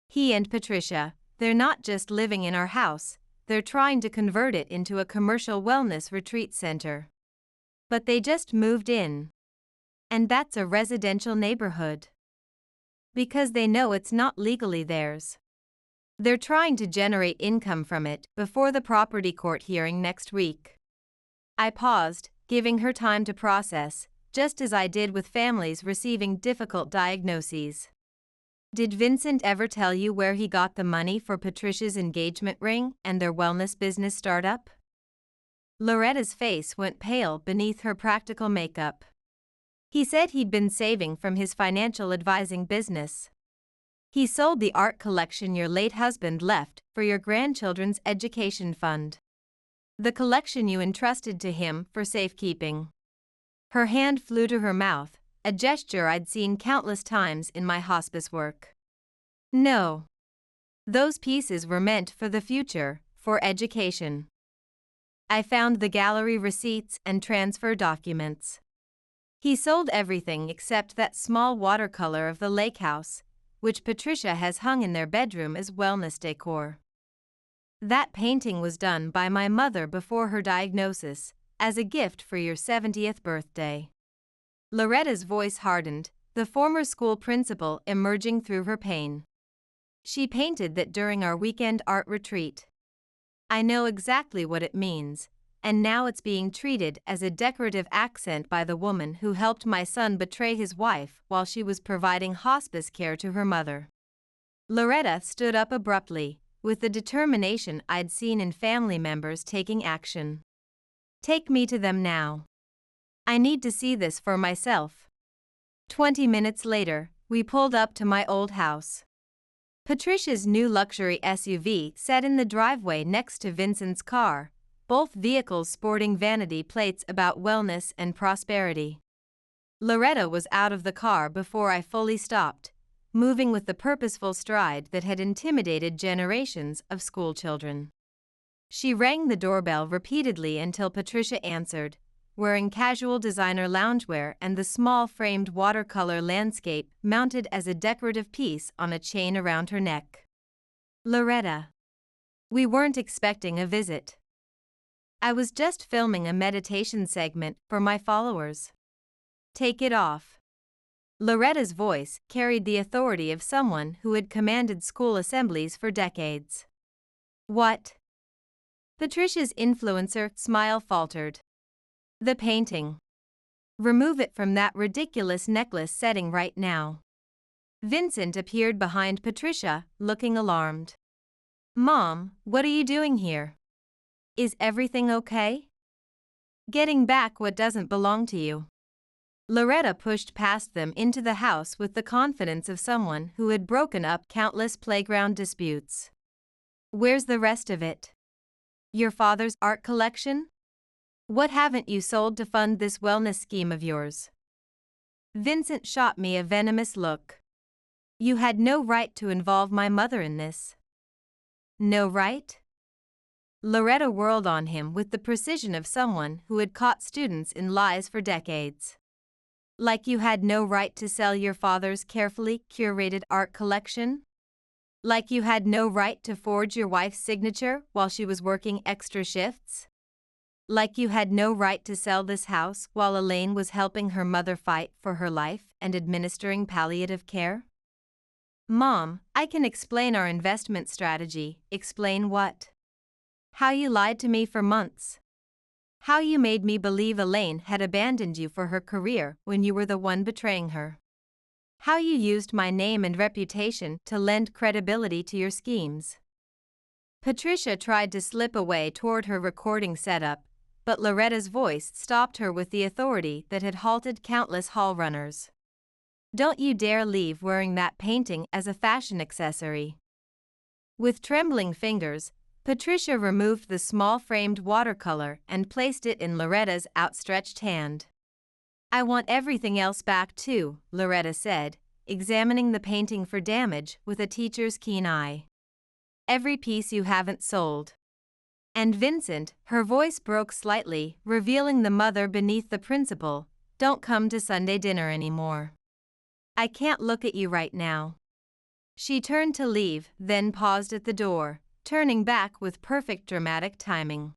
He and Patricia, they're not just living in our house, they're trying to convert it into a commercial wellness retreat center. But they just moved in. And that's a residential neighborhood. Because they know it's not legally theirs. They're trying to generate income from it before the property court hearing next week. I paused, giving her time to process, just as I did with families receiving difficult diagnoses. Did Vincent ever tell you where he got the money for Patricia's engagement ring and their wellness business startup? Loretta's face went pale beneath her practical makeup. He said he'd been saving from his financial advising business. He sold the art collection your late husband left for your grandchildren's education fund. The collection you entrusted to him for safekeeping. Her hand flew to her mouth, a gesture I'd seen countless times in my hospice work. No. Those pieces were meant for the future, for education. I found the gallery receipts and transfer documents. He sold everything except that small watercolor of the lake house, which Patricia has hung in their bedroom as wellness decor. That painting was done by my mother before her diagnosis, as a gift for your 70th birthday. Loretta's voice hardened, the former school principal emerging through her pain. She painted that during our weekend art retreat. I know exactly what it means, and now it's being treated as a decorative accent by the woman who helped my son betray his wife while she was providing hospice care to her mother. Loretta stood up abruptly, with the determination I'd seen in family members taking action. Take me to them now. I need to see this for myself. 20 minutes later, we pulled up to my old house. Patricia's new luxury SUV sat in the driveway next to Vincent's car, both vehicles sporting vanity plates about wellness and prosperity. Loretta was out of the car before I fully stopped, moving with the purposeful stride that had intimidated generations of schoolchildren. She rang the doorbell repeatedly until Patricia answered, wearing casual designer loungewear and the small framed watercolor landscape mounted as a decorative piece on a chain around her neck. Loretta. We weren't expecting a visit. I was just filming a meditation segment for my followers. Take it off. Loretta's voice carried the authority of someone who had commanded school assemblies for decades. What? Patricia's influencer smile faltered. The painting. Remove it from that ridiculous necklace setting right now. Vincent appeared behind Patricia, looking alarmed. Mom, what are you doing here? Is everything okay? Getting back what doesn't belong to you. Loretta pushed past them into the house with the confidence of someone who had broken up countless playground disputes. Where's the rest of it? Your father's art collection? What haven't you sold to fund this wellness scheme of yours? Vincent shot me a venomous look. You had no right to involve my mother in this. No right? Loretta whirled on him with the precision of someone who had caught students in lies for decades. Like you had no right to sell your father's carefully curated art collection? Like you had no right to forge your wife's signature while she was working extra shifts? Like you had no right to sell this house while Elaine was helping her mother fight for her life and administering palliative care? Mom, I can explain our investment strategy. Explain what? How you lied to me for months. How you made me believe Elaine had abandoned you for her career when you were the one betraying her. How you used my name and reputation to lend credibility to your schemes. Patricia tried to slip away toward her recording setup, but Loretta's voice stopped her with the authority that had halted countless hall runners. Don't you dare leave wearing that painting as a fashion accessory. With trembling fingers, Patricia removed the small framed watercolor and placed it in Loretta's outstretched hand. I want everything else back too, Loretta said, examining the painting for damage with a teacher's keen eye. Every piece you haven't sold. And Vincent, her voice broke slightly, revealing the mother beneath the principal, don't come to Sunday dinner anymore. I can't look at you right now. She turned to leave, then paused at the door, turning back with perfect dramatic timing.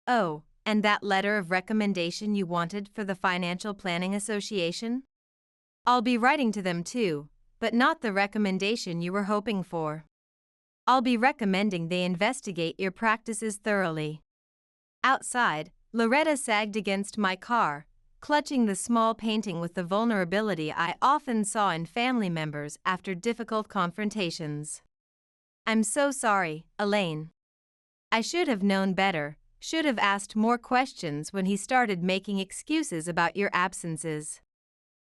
Oh, and that letter of recommendation you wanted for the Financial Planning Association? I'll be writing to them too, but not the recommendation you were hoping for. I'll be recommending they investigate your practices thoroughly. Outside, Loretta sagged against my car, clutching the small painting with the vulnerability I often saw in family members after difficult confrontations. I'm so sorry, Elaine. I should have known better, should have asked more questions when he started making excuses about your absences.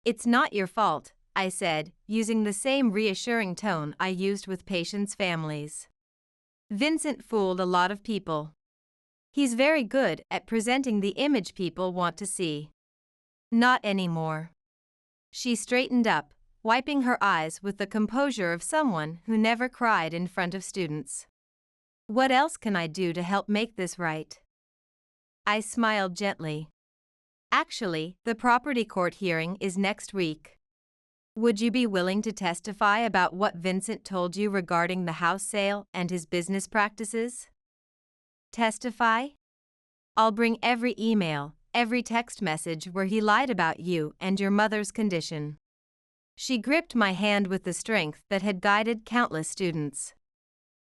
It's not your fault, I said, using the same reassuring tone I used with patients' families. Vincent fooled a lot of people. He's very good at presenting the image people want to see. Not anymore. She straightened up, wiping her eyes with the composure of someone who never cried in front of students. What else can I do to help make this right? I smiled gently. Actually, the property court hearing is next week. Would you be willing to testify about what Vincent told you regarding the house sale and his business practices? Testify? I'll bring every email, every text message where he lied about you and your mother's condition. She gripped my hand with the strength that had guided countless students.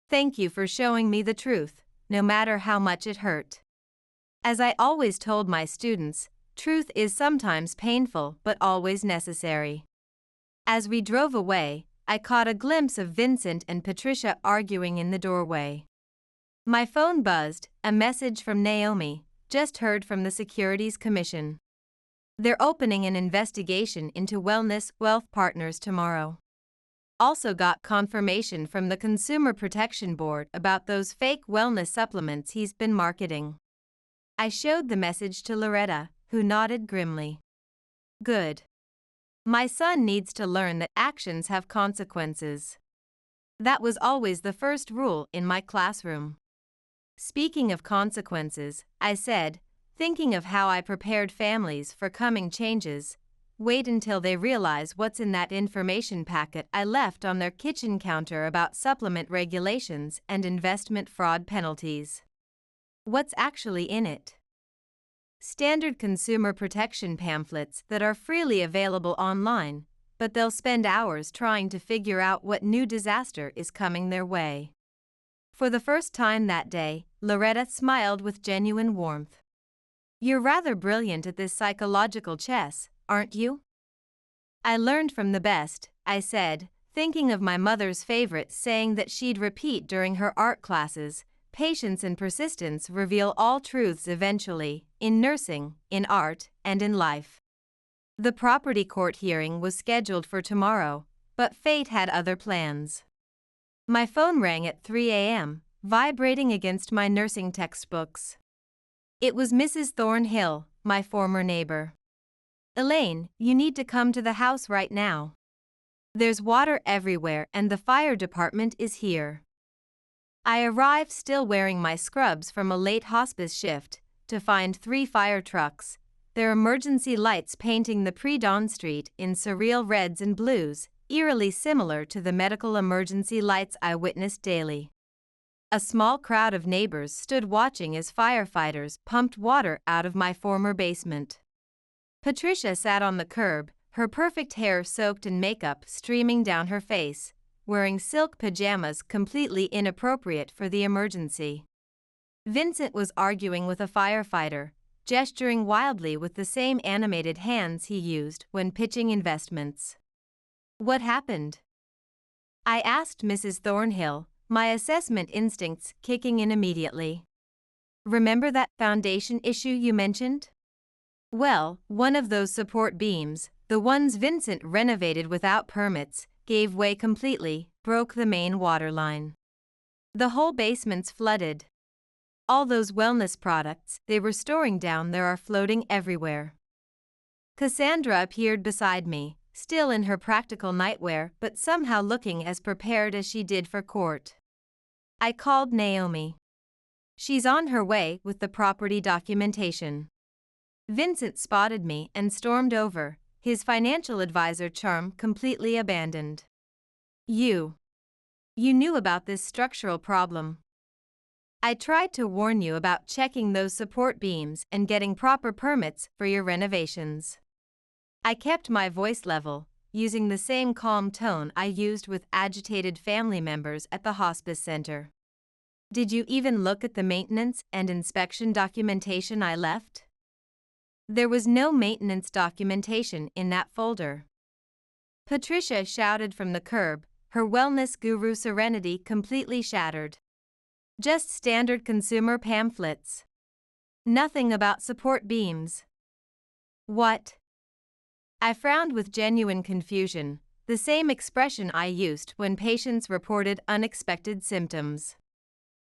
Thank you for showing me the truth, no matter how much it hurt. As I always told my students, truth is sometimes painful but always necessary. As we drove away, I caught a glimpse of Vincent and Patricia arguing in the doorway. My phone buzzed, a message from Naomi, just heard from the Securities Commission. They're opening an investigation into Wellness Wealth Partners tomorrow. Also got confirmation from the Consumer Protection Board about those fake wellness supplements he's been marketing. I showed the message to Loretta, who nodded grimly. Good. My son needs to learn that actions have consequences. That was always the first rule in my classroom. Speaking of consequences, I said, thinking of how I prepared families for coming changes. Wait until they realize what's in that information packet I left on their kitchen counter about supplement regulations and investment fraud penalties. What's actually in it? Standard consumer protection pamphlets that are freely available online, but they'll spend hours trying to figure out what new disaster is coming their way. For the first time that day, Loretta smiled with genuine warmth. You're rather brilliant at this psychological chess, aren't you? I learned from the best, I said, thinking of my mother's favorite saying that she'd repeat during her art classes: patience and persistence reveal all truths eventually, in nursing, in art, and in life. The property court hearing was scheduled for tomorrow, but fate had other plans. My phone rang at 3 a.m., vibrating against my nursing textbooks. It was Mrs. Thornhill, my former neighbor. Elaine, you need to come to the house right now. There's water everywhere and the fire department is here. I arrived still wearing my scrubs from a late hospice shift, to find 3 fire trucks, their emergency lights painting the pre-dawn street in surreal reds and blues, eerily similar to the medical emergency lights I witnessed daily. A small crowd of neighbors stood watching as firefighters pumped water out of my former basement. Patricia sat on the curb, her perfect hair soaked in makeup streaming down her face, wearing silk pajamas completely inappropriate for the emergency. Vincent was arguing with a firefighter, gesturing wildly with the same animated hands he used when pitching investments. What happened? I asked Mrs. Thornhill, my assessment instincts kicking in immediately. Remember that foundation issue you mentioned? Well, one of those support beams, the ones Vincent renovated without permits, gave way completely, broke the main water line. The whole basement's flooded. All those wellness products they were storing down there are floating everywhere. Cassandra appeared beside me, still in her practical nightwear but somehow looking as prepared as she did for court. I called Naomi. She's on her way with the property documentation. Vincent spotted me and stormed over, his financial advisor charm completely abandoned. You knew about this structural problem. I tried to warn you about checking those support beams and getting proper permits for your renovations. I kept my voice level, using the same calm tone I used with agitated family members at the hospice center. Did you even look at the maintenance and inspection documentation I left? There was no maintenance documentation in that folder. Patricia shouted from the curb, her wellness guru serenity completely shattered. Just standard consumer pamphlets. Nothing about support beams. What? I frowned with genuine confusion, the same expression I used when patients reported unexpected symptoms.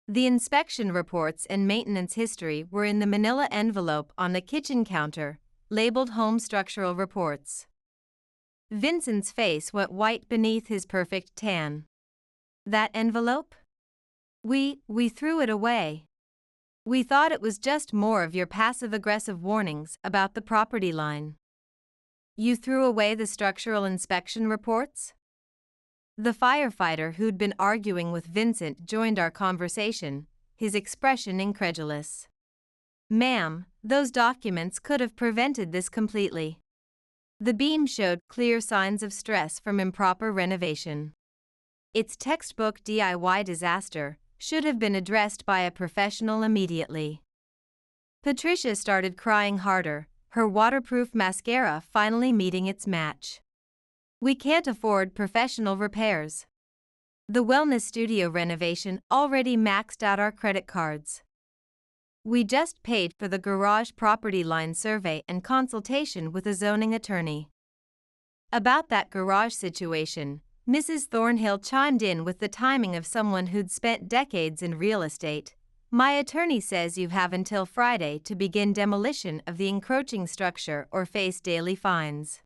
The inspection reports and maintenance history were in the manila envelope on the kitchen counter, labeled Home Structural Reports. Vincent's face went white beneath his perfect tan. That envelope? We threw it away. We thought it was just more of your passive-aggressive warnings about the property line. You threw away the structural inspection reports? The firefighter who'd been arguing with Vincent joined our conversation, his expression incredulous. Ma'am, those documents could have prevented this completely. The beam showed clear signs of stress from improper renovation. Its textbook DIY disaster should have been addressed by a professional immediately. Patricia started crying harder, her waterproof mascara finally meeting its match. We can't afford professional repairs. The wellness studio renovation already maxed out our credit cards. We just paid for the garage property line survey and consultation with a zoning attorney. About that garage situation, Mrs. Thornhill chimed in with the timing of someone who'd spent decades in real estate. My attorney says you have until Friday to begin demolition of the encroaching structure or face daily fines.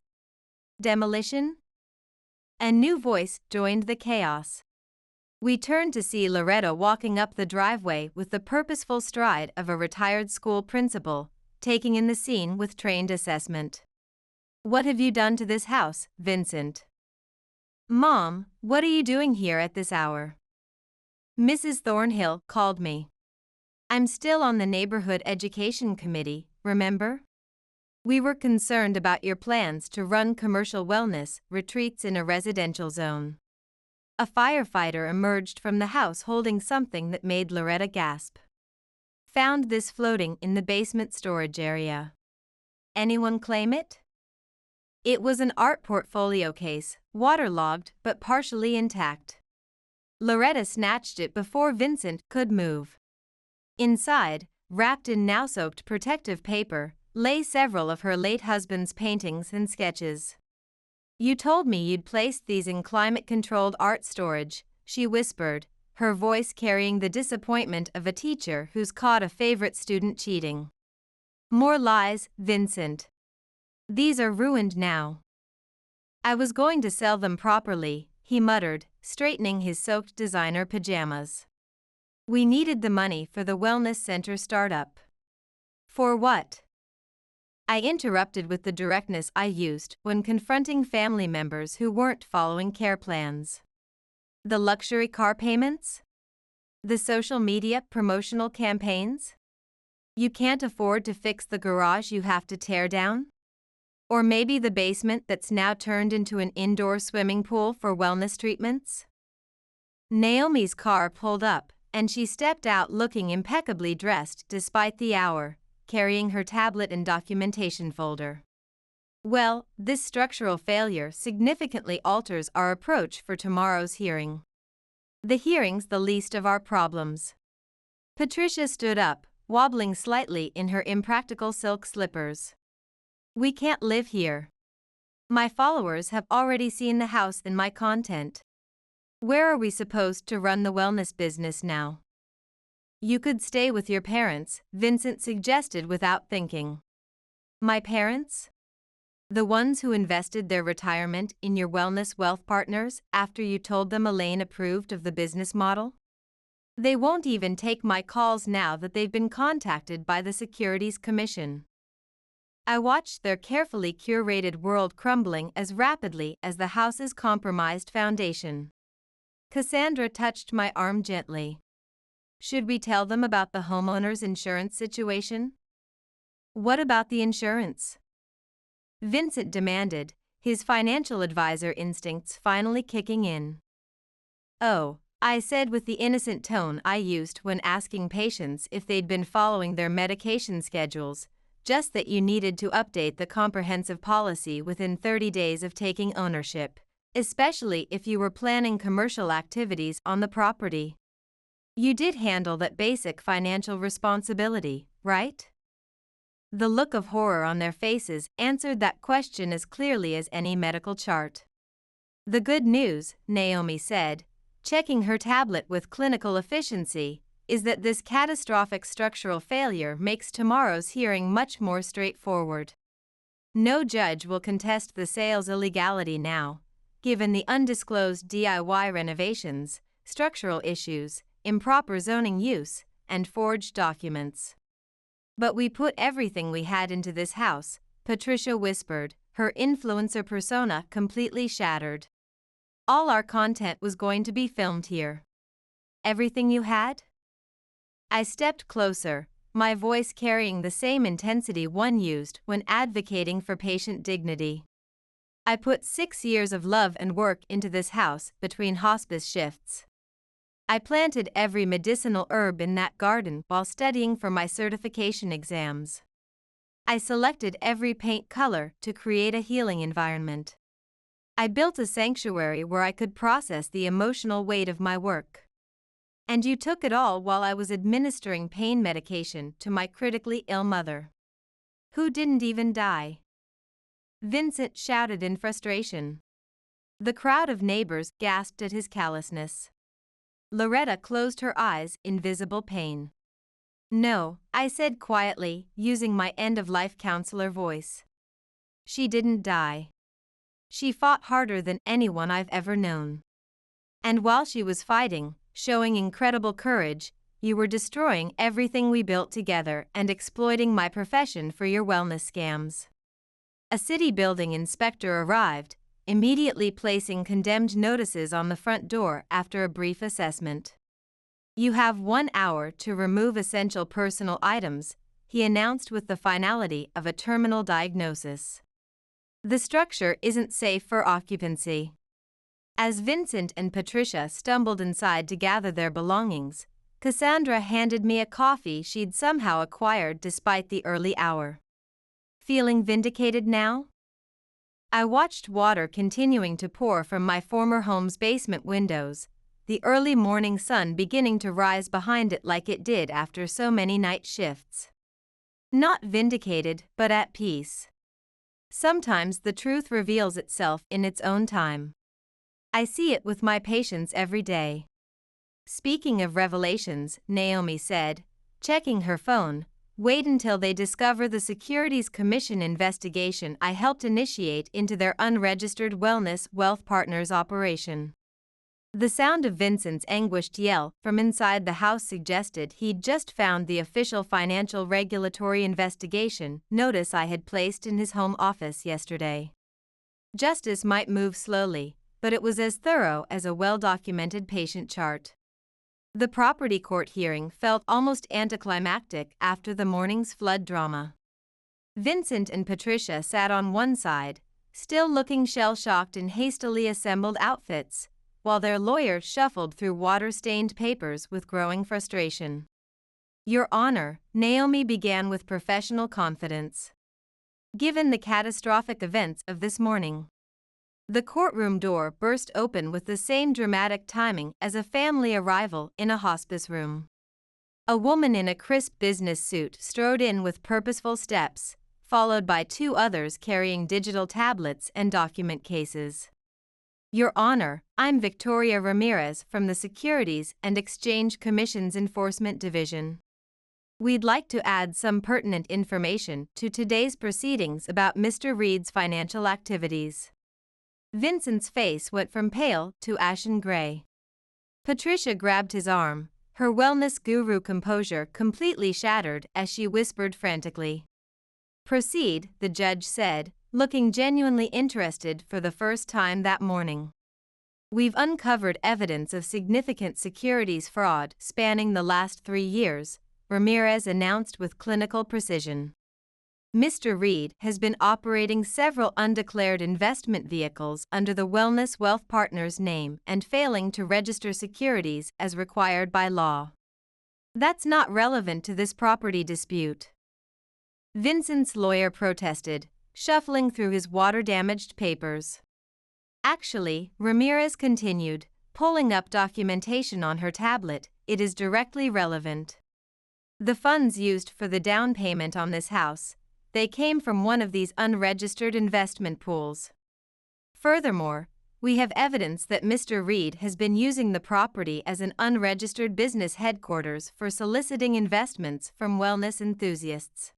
Demolition? A new voice joined the chaos. We turned to see Loretta walking up the driveway with the purposeful stride of a retired school principal, taking in the scene with trained assessment. "What have you done to this house, Vincent?" "Mom, what are you doing here at this hour?" Mrs. Thornhill called me. "I'm still on the neighborhood education committee, remember? We were concerned about your plans to run commercial wellness retreats in a residential zone." A firefighter emerged from the house holding something that made Loretta gasp. "Found this floating in the basement storage area. Anyone claim it?" It was an art portfolio case, waterlogged but partially intact. Loretta snatched it before Vincent could move. Inside, wrapped in now-soaked protective paper, lay several of her late husband's paintings and sketches. "You told me you'd placed these in climate-controlled art storage," she whispered, her voice carrying the disappointment of a teacher who's caught a favorite student cheating. "More lies, Vincent. These are ruined now." "I was going to sell them properly," he muttered, straightening his soaked designer pajamas. "We needed the money for the wellness center startup." "For what?" I interrupted with the directness I used when confronting family members who weren't following care plans. "The luxury car payments? The social media promotional campaigns? You can't afford to fix the garage you have to tear down? Or maybe the basement that's now turned into an indoor swimming pool for wellness treatments?" Naomi's car pulled up, and she stepped out looking impeccably dressed despite the hour, carrying her tablet and documentation folder. "Well, this structural failure significantly alters our approach for tomorrow's hearing. The hearing's the least of our problems." Patricia stood up, wobbling slightly in her impractical silk slippers. "We can't live here. My followers have already seen the house and my content. Where are we supposed to run the wellness business now?" "You could stay with your parents," Vincent suggested without thinking. "My parents? The ones who invested their retirement in your wellness wealth partners after you told them Elaine approved of the business model? They won't even take my calls now that they've been contacted by the Securities Commission." I watched their carefully curated world crumbling as rapidly as the house's compromised foundation. Cassandra touched my arm gently. "Should we tell them about the homeowner's insurance situation?" "What about the insurance?" Vincent demanded, his financial advisor instincts finally kicking in. "Oh," I said with the innocent tone I used when asking patients if they'd been following their medication schedules, "just that you needed to update the comprehensive policy within 30 days of taking ownership, especially if you were planning commercial activities on the property. You did handle that basic financial responsibility, right?" The look of horror on their faces answered that question as clearly as any medical chart. "The good news," Naomi said, checking her tablet with clinical efficiency, "is that this catastrophic structural failure makes tomorrow's hearing much more straightforward. No judge will contest the sale's illegality now, given the undisclosed DIY renovations, structural issues, improper zoning use, and forged documents." "But we put everything we had into this house," Patricia whispered, her influencer persona completely shattered. "All our content was going to be filmed here." "Everything you had?" I stepped closer, my voice carrying the same intensity one used when advocating for patient dignity. "I put 6 years of love and work into this house between hospice shifts. I planted every medicinal herb in that garden while studying for my certification exams. I selected every paint color to create a healing environment. I built a sanctuary where I could process the emotional weight of my work. And you took it all while I was administering pain medication to my critically ill mother, who didn't even die." Vincent shouted in frustration. The crowd of neighbors gasped at his callousness. Loretta closed her eyes in visible pain. "No," I said quietly, using my end-of-life counselor voice. "She didn't die. She fought harder than anyone I've ever known. And while she was fighting, showing incredible courage, you were destroying everything we built together and exploiting my profession for your wellness scams. A city building inspector arrived, immediately placing condemned notices on the front door after a brief assessment. You have 1 hour to remove essential personal items, he announced with the finality of a terminal diagnosis. The structure isn't safe for occupancy. As Vincent and Patricia stumbled inside to gather their belongings, Cassandra handed me a coffee she'd somehow acquired despite the early hour. Feeling vindicated now? I watched water continuing to pour from my former home's basement windows, the early morning sun beginning to rise behind it like it did after so many night shifts. Not vindicated, but at peace. Sometimes the truth reveals itself in its own time. I see it with my patients every day. Speaking of revelations, Naomi said, checking her phone, wait until they discover the Securities Commission investigation I helped initiate into their unregistered Wellness Wealth Partners operation. The sound of Vincent's anguished yell from inside the house suggested he'd just found the official financial regulatory investigation notice I had placed in his home office yesterday. Justice might move slowly, but it was as thorough as a well-documented patient chart. The property court hearing felt almost anticlimactic after the morning's flood drama. Vincent and Patricia sat on one side, still looking shell-shocked in hastily assembled outfits, while their lawyer shuffled through water-stained papers with growing frustration. Your Honor, Naomi began with professional confidence. Given the catastrophic events of this morning, the courtroom door burst open with the same dramatic timing as a family arrival in a hospice room. A woman in a crisp business suit strode in with purposeful steps, followed by 2 others carrying digital tablets and document cases. Your Honor, I'm Victoria Ramirez from the Securities and Exchange Commission's Enforcement Division. We'd like to add some pertinent information to today's proceedings about Mr. Reed's financial activities. Vincent's face went from pale to ashen gray. Patricia grabbed his arm, her wellness guru composure completely shattered as she whispered frantically. Proceed, the judge said, looking genuinely interested for the first time that morning. We've uncovered evidence of significant securities fraud spanning the last 3 years, Ramirez announced with clinical precision. Mr. Reed has been operating several undeclared investment vehicles under the Wellness Wealth Partners name and failing to register securities as required by law. That's not relevant to this property dispute. Vincent's lawyer protested, shuffling through his water-damaged papers. Actually, Ramirez continued, pulling up documentation on her tablet, it is directly relevant. The funds used for the down payment on this house, they came from one of these unregistered investment pools. Furthermore, we have evidence that Mr. Reed has been using the property as an unregistered business headquarters for soliciting investments from wellness enthusiasts.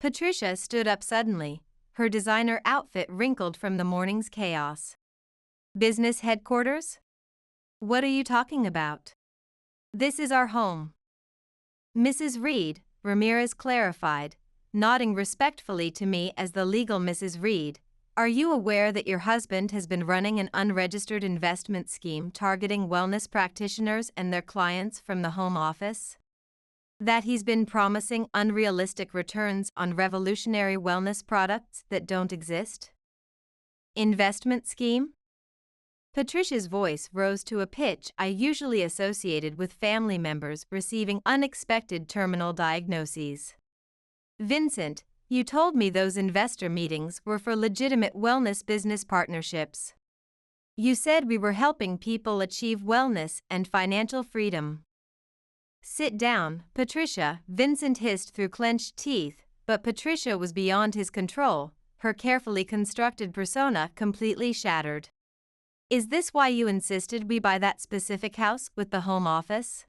Patricia stood up suddenly, her designer outfit wrinkled from the morning's chaos. Business headquarters? What are you talking about? This is our home. Mrs. Reed, Ramirez clarified, nodding respectfully to me as the legal Mrs. Reed, are you aware that your husband has been running an unregistered investment scheme targeting wellness practitioners and their clients from the home office? That he's been promising unrealistic returns on revolutionary wellness products that don't exist? Investment scheme? Patricia's voice rose to a pitch I usually associated with family members receiving unexpected terminal diagnoses. Vincent, you told me those investor meetings were for legitimate wellness business partnerships. You said we were helping people achieve wellness and financial freedom. Sit down, Patricia, Vincent hissed through clenched teeth, but Patricia was beyond his control, her carefully constructed persona completely shattered. Is this why you insisted we buy that specific house with the home office?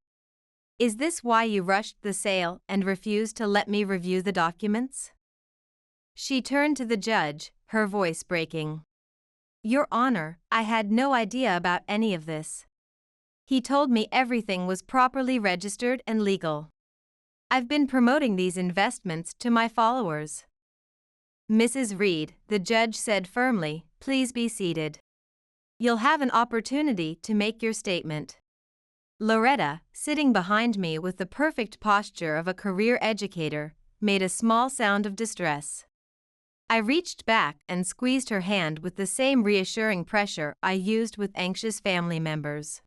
Is this why you rushed the sale and refused to let me review the documents? She turned to the judge, her voice breaking. Your Honor, I had no idea about any of this. He told me everything was properly registered and legal. I've been promoting these investments to my followers. Mrs. Reed, the judge said firmly, please be seated. You'll have an opportunity to make your statement. Loretta, sitting behind me with the perfect posture of a career educator, made a small sound of distress. I reached back and squeezed her hand with the same reassuring pressure I used with anxious family members.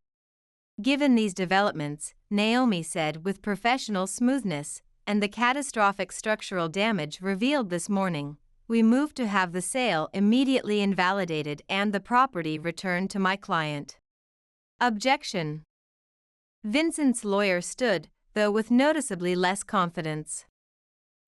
Given these developments, Naomi said with professional smoothness, and the catastrophic structural damage revealed this morning, we move to have the sale immediately invalidated and the property returned to my client. Objection. Vincent's lawyer stood, though with noticeably less confidence.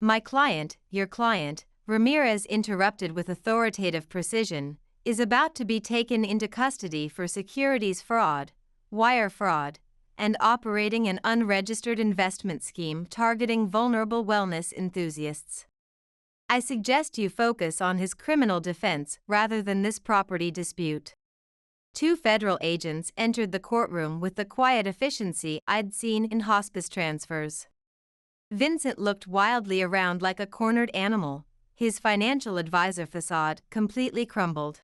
My client, your client, Ramirez interrupted with authoritative precision, is about to be taken into custody for securities fraud, wire fraud, and operating an unregistered investment scheme targeting vulnerable wellness enthusiasts. I suggest you focus on his criminal defense rather than this property dispute. 2 federal agents entered the courtroom with the quiet efficiency I'd seen in hospice transfers. Vincent looked wildly around like a cornered animal, his financial advisor facade completely crumbled.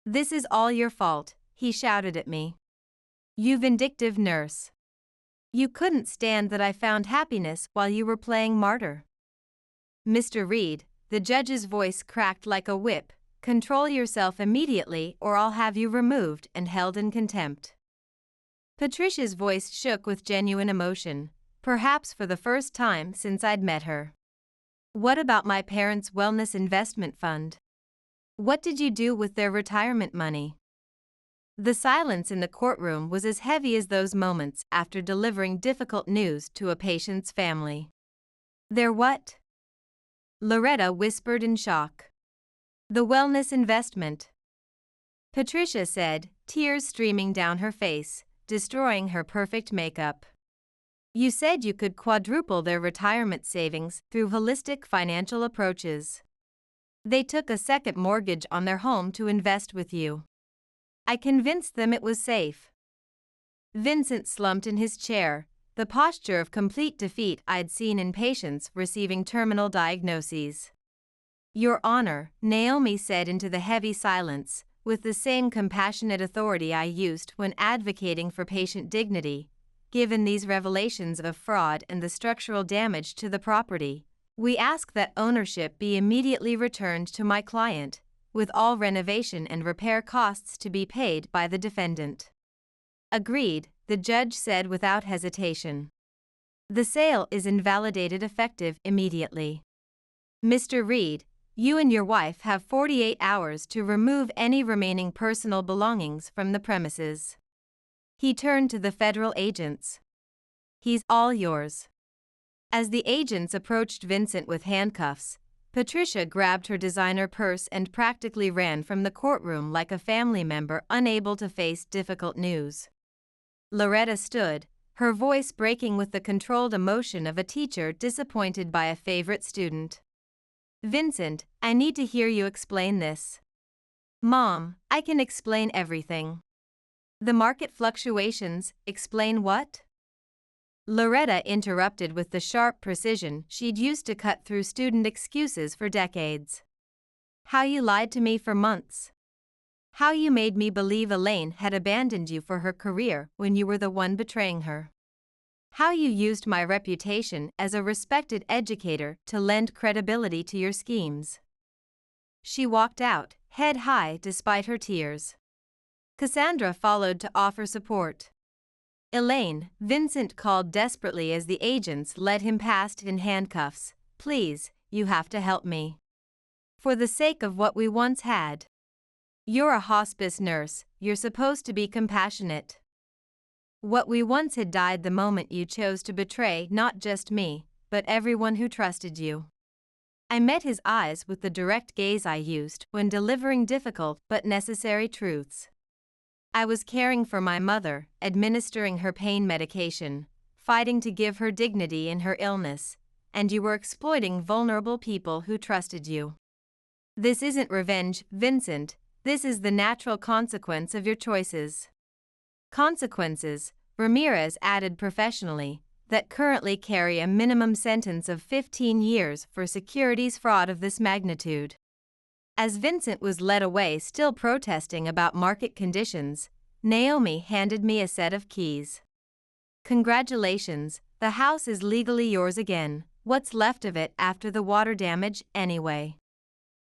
This is all your fault, he shouted at me. You vindictive nurse. You couldn't stand that I found happiness while you were playing martyr. Mr. Reed, the judge's voice cracked like a whip, control yourself immediately or I'll have you removed and held in contempt. Patricia's voice shook with genuine emotion, perhaps for the first time since I'd met her. What about my parents' wellness investment fund? What did you do with their retirement money? The silence in the courtroom was as heavy as those moments after delivering difficult news to a patient's family. Their what? Loretta whispered in shock. The wellness investment. Patricia said, tears streaming down her face, destroying her perfect makeup. You said you could quadruple their retirement savings through holistic financial approaches. They took a second mortgage on their home to invest with you. I convinced them it was safe. Vincent slumped in his chair, the posture of complete defeat I'd seen in patients receiving terminal diagnoses. Your Honor, Naomi said into the heavy silence, with the same compassionate authority I used when advocating for patient dignity. Given these revelations of fraud and the structural damage to the property, we ask that ownership be immediately returned to my client, with all renovation and repair costs to be paid by the defendant. Agreed, the judge said without hesitation. The sale is invalidated effective immediately. Mr. Reed, you and your wife have 48 hours to remove any remaining personal belongings from the premises. He turned to the federal agents. He's all yours. As the agents approached Vincent with handcuffs, Patricia grabbed her designer purse and practically ran from the courtroom like a family member unable to face difficult news. Loretta stood, her voice breaking with the controlled emotion of a teacher disappointed by a favorite student. Vincent, I need to hear you explain this. Mom, I can explain everything. The market fluctuations, explain what? Loretta interrupted with the sharp precision she'd used to cut through student excuses for decades. How you lied to me for months. How you made me believe Elaine had abandoned you for her career when you were the one betraying her. How you used my reputation as a respected educator to lend credibility to your schemes. She walked out, head high despite her tears. Cassandra followed to offer support. Elaine, Vincent called desperately as the agents led him past in handcuffs. Please, you have to help me. For the sake of what we once had. You're a hospice nurse, you're supposed to be compassionate. What we once had died the moment you chose to betray not just me, but everyone who trusted you. I met his eyes with the direct gaze I used when delivering difficult but necessary truths. I was caring for my mother, administering her pain medication, fighting to give her dignity in her illness, and you were exploiting vulnerable people who trusted you. This isn't revenge, Vincent, This is the natural consequence of your choices. Consequences, Ramirez added professionally, that currently carry a minimum sentence of 15 years for securities fraud of this magnitude. As Vincent was led away still protesting about market conditions, Naomi handed me a set of keys. Congratulations, the house is legally yours again. What's left of it after the water damage, anyway?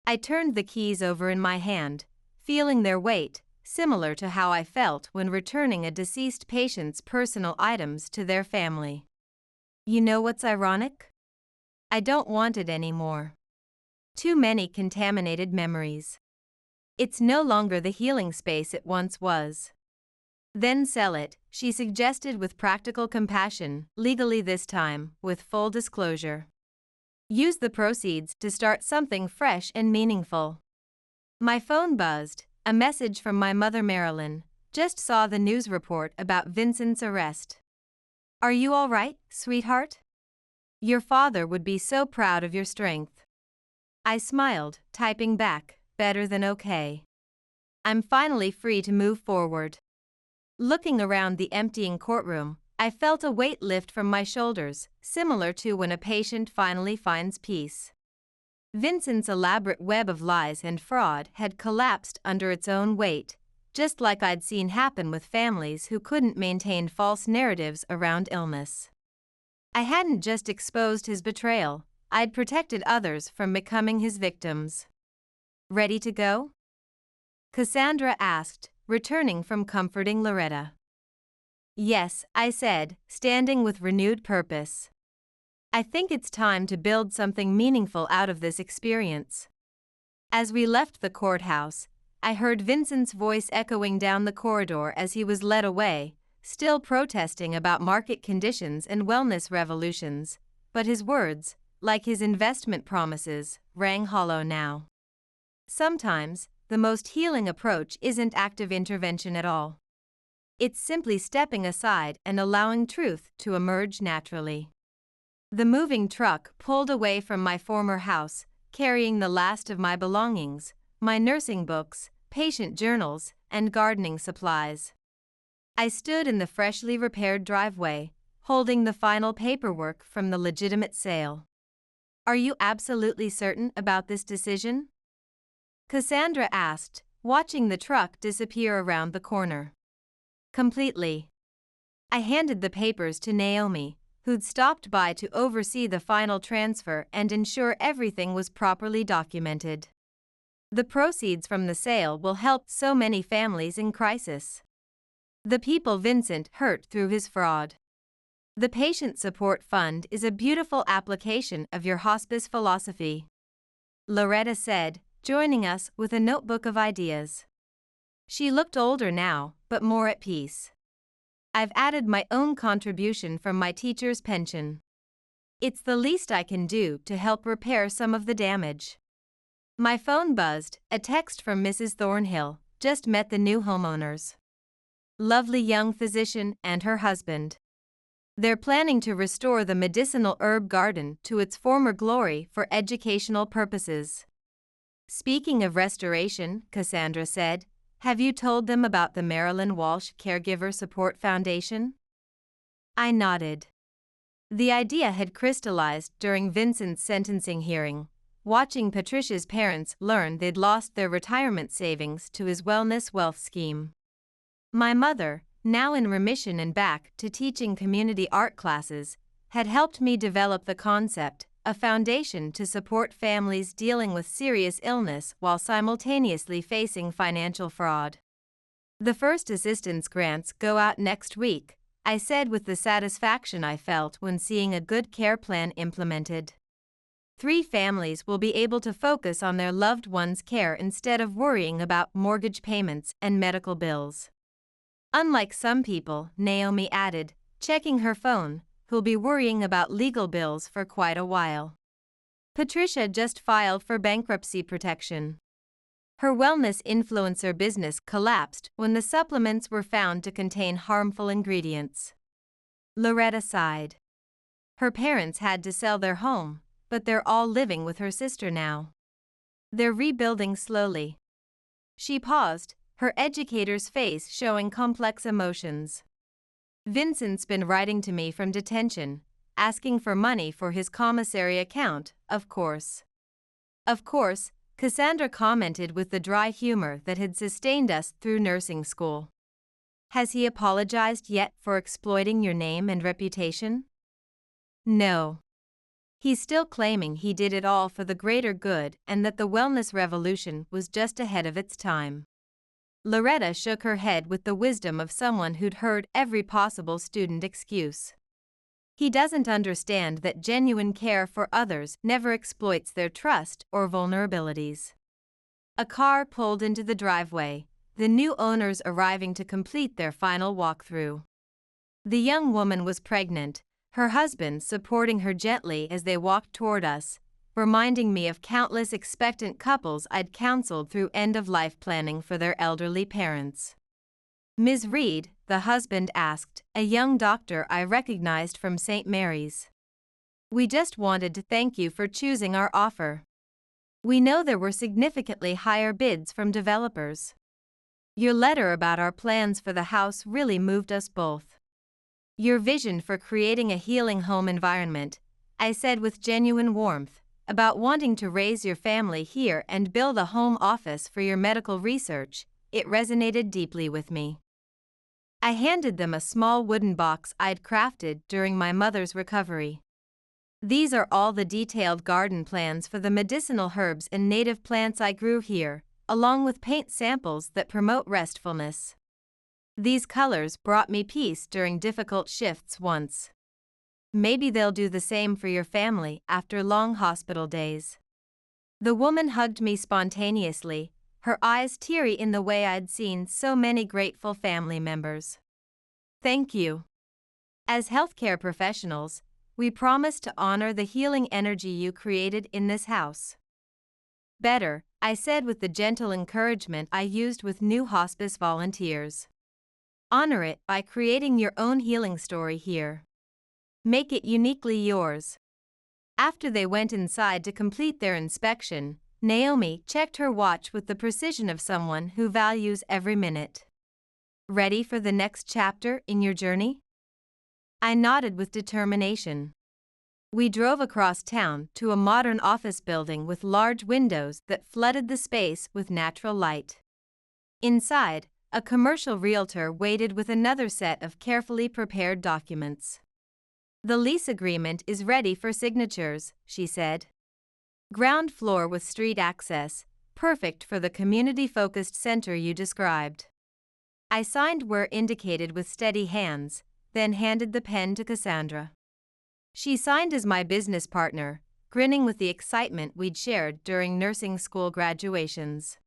I turned the keys over in my hand, feeling their weight, similar to how I felt when returning a deceased patient's personal items to their family. You know what's ironic? I don't want it anymore. Too many contaminated memories. It's no longer the healing space it once was. Then sell it, she suggested with practical compassion, legally this time, with full disclosure. Use the proceeds to start something fresh and meaningful. My phone buzzed, a message from my mother Marilyn. Just saw the news report about Vincent's arrest. Are you all right, sweetheart? Your father would be so proud of your strength. I smiled, typing back, better than okay. I'm finally free to move forward. Looking around the emptying courtroom, I felt a weight lift from my shoulders, similar to when a patient finally finds peace. Vincent's elaborate web of lies and fraud had collapsed under its own weight, just like I'd seen happen with families who couldn't maintain false narratives around illness. I hadn't just exposed his betrayal, I'd protected others from becoming his victims. Ready to go? Cassandra asked, returning from comforting Loretta. Yes, I said, standing with renewed purpose. I think it's time to build something meaningful out of this experience. As we left the courthouse, I heard Vincent's voice echoing down the corridor as he was led away, still protesting about market conditions and wellness revolutions, but his words, like his investment promises, rang hollow now. Sometimes, the most healing approach isn't active intervention at all. It's simply stepping aside and allowing truth to emerge naturally. The moving truck pulled away from my former house, carrying the last of my belongings, my nursing books, patient journals, and gardening supplies. I stood in the freshly repaired driveway, holding the final paperwork from the legitimate sale. Are you absolutely certain about this decision? Cassandra asked, watching the truck disappear around the corner. Completely. I handed the papers to Naomi, who'd stopped by to oversee the final transfer and ensure everything was properly documented. The proceeds from the sale will help so many families in crisis. The people Vincent hurt through his fraud. The Patient Support Fund is a beautiful application of your hospice philosophy, Loretta said, joining us with a notebook of ideas. She looked older now, but more at peace. I've added my own contribution from my teacher's pension. It's the least I can do to help repair some of the damage. My phone buzzed, a text from Mrs. Thornhill, just met the new homeowners. Lovely young physician and her husband. They're planning to restore the medicinal herb garden to its former glory for educational purposes. Speaking of restoration, Cassandra said, have you told them about the Marilyn Walsh Caregiver Support Foundation? I nodded. The idea had crystallized during Vincent's sentencing hearing, watching Patricia's parents learn they'd lost their retirement savings to his wellness wealth scheme. My mother, now in remission and back to teaching community art classes, had helped me develop the concept, a foundation to support families dealing with serious illness while simultaneously facing financial fraud. The first assistance grants go out next week, I said with the satisfaction I felt when seeing a good care plan implemented. 3 families will be able to focus on their loved one's care instead of worrying about mortgage payments and medical bills. Unlike some people, Naomi added, checking her phone, who'll be worrying about legal bills for quite a while. Patricia just filed for bankruptcy protection. Her wellness influencer business collapsed when the supplements were found to contain harmful ingredients. Loretta sighed. Her parents had to sell their home, but they're all living with her sister now. They're rebuilding slowly. She paused, her educator's face showing complex emotions. Vincent's been writing to me from detention, asking for money for his commissary account, of course. Of course, Cassandra commented with the dry humor that had sustained us through nursing school. Has he apologized yet for exploiting your name and reputation? No. He's still claiming he did it all for the greater good and that the wellness revolution was just ahead of its time. Loretta shook her head with the wisdom of someone who'd heard every possible student excuse. He doesn't understand that genuine care for others never exploits their trust or vulnerabilities. A car pulled into the driveway, the new owners arriving to complete their final walkthrough. The young woman was pregnant, her husband supporting her gently as they walked toward us, reminding me of countless expectant couples I'd counseled through end-of-life planning for their elderly parents. Ms. Reed, the husband asked, a young doctor I recognized from St. Mary's. We just wanted to thank you for choosing our offer. We know there were significantly higher bids from developers. Your letter about our plans for the house really moved us both. Your vision for creating a healing home environment, I said with genuine warmth, about wanting to raise your family here and build a home office for your medical research, it resonated deeply with me. I handed them a small wooden box I'd crafted during my mother's recovery. These are all the detailed garden plans for the medicinal herbs and native plants I grew here, along with paint samples that promote restfulness. These colors brought me peace during difficult shifts once. Maybe they'll do the same for your family after long hospital days. The woman hugged me spontaneously, her eyes teary in the way I'd seen so many grateful family members. Thank you. As healthcare professionals, we promise to honor the healing energy you created in this house. Better, I said with the gentle encouragement I used with new hospice volunteers. Honor it by creating your own healing story here. Make it uniquely yours. After they went inside to complete their inspection, Naomi checked her watch with the precision of someone who values every minute. Ready for the next chapter in your journey? I nodded with determination. We drove across town to a modern office building with large windows that flooded the space with natural light. Inside, a commercial realtor waited with another set of carefully prepared documents. The lease agreement is ready for signatures, she said. Ground floor with street access, perfect for the community-focused center you described. I signed where indicated with steady hands, then handed the pen to Cassandra. She signed as my business partner, grinning with the excitement we'd shared during nursing school graduations.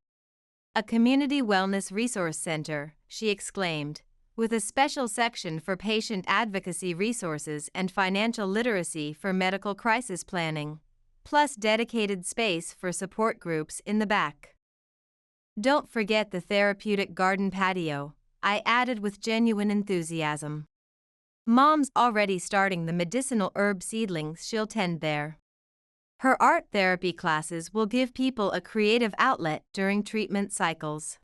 A community wellness resource center, she exclaimed, with a special section for patient advocacy resources and financial literacy for medical crisis planning, plus dedicated space for support groups in the back. Don't forget the therapeutic garden patio, I added with genuine enthusiasm. Mom's already starting the medicinal herb seedlings she'll tend there. Her art therapy classes will give people a creative outlet during treatment cycles.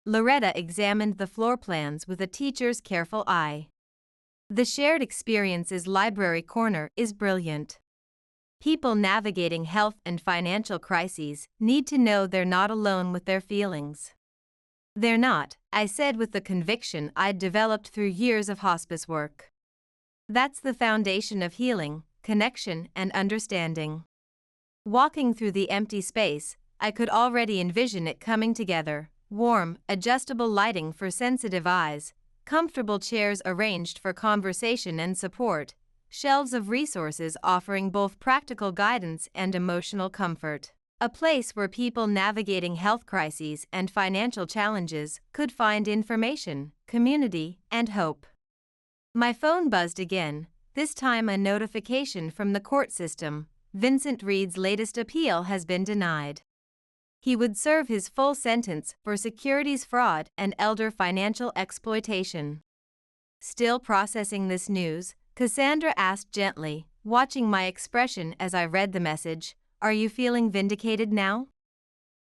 Loretta examined the floor plans with a teacher's careful eye. The shared experiences library corner is brilliant. People navigating health and financial crises need to know they're not alone with their feelings. They're not, I said with the conviction I'd developed through years of hospice work. That's the foundation of healing, connection, and understanding. Walking through the empty space, I could already envision it coming together: warm, adjustable lighting for sensitive eyes, comfortable chairs arranged for conversation and support, shelves of resources offering both practical guidance and emotional comfort. A place where people navigating health crises and financial challenges could find information, community, and hope. My phone buzzed again, this time a notification from the court system. Vincent Reed's latest appeal has been denied. He would serve his full sentence for securities fraud and elder financial exploitation. Still processing this news, Cassandra asked gently, watching my expression as I read the message, "Are you feeling vindicated now?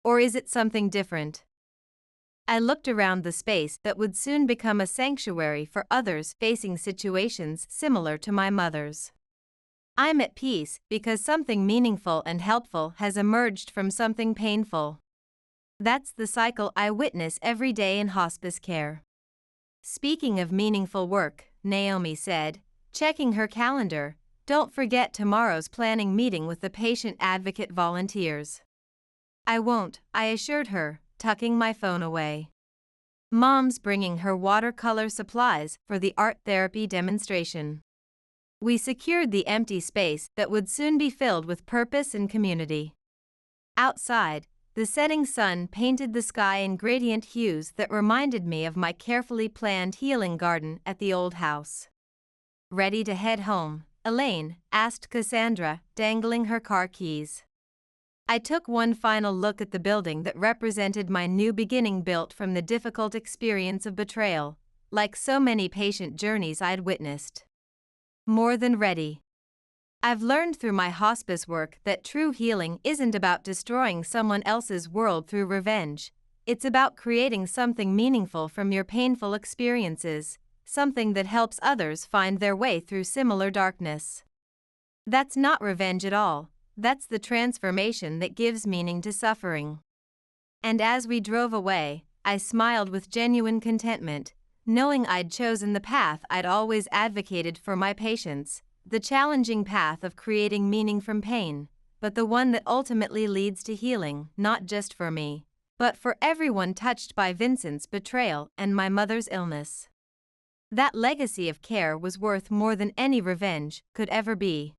Or is it something different?" I looked around the space that would soon become a sanctuary for others facing situations similar to my mother's. I'm at peace because something meaningful and helpful has emerged from something painful. That's the cycle I witness every day in hospice care. Speaking of meaningful work, Naomi said, checking her calendar, don't forget tomorrow's planning meeting with the patient advocate volunteers. I won't, I assured her, tucking my phone away. Mom's bringing her watercolor supplies for the art therapy demonstration. We secured the empty space that would soon be filled with purpose and community. Outside, the setting sun painted the sky in gradient hues that reminded me of my carefully planned healing garden at the old house. Ready to head home, Elaine? Asked Cassandra, dangling her car keys. I took one final look at the building that represented my new beginning, built from the difficult experience of betrayal, like so many patient journeys I'd witnessed. More than ready. I've learned through my hospice work that true healing isn't about destroying someone else's world through revenge. It's about creating something meaningful from your painful experiences, something that helps others find their way through similar darkness. That's not revenge at all, that's the transformation that gives meaning to suffering. And as we drove away, I smiled with genuine contentment, knowing I'd chosen the path I'd always advocated for my patients, the challenging path of creating meaning from pain, but the one that ultimately leads to healing, not just for me, but for everyone touched by Vincent's betrayal and my mother's illness. That legacy of care was worth more than any revenge could ever be.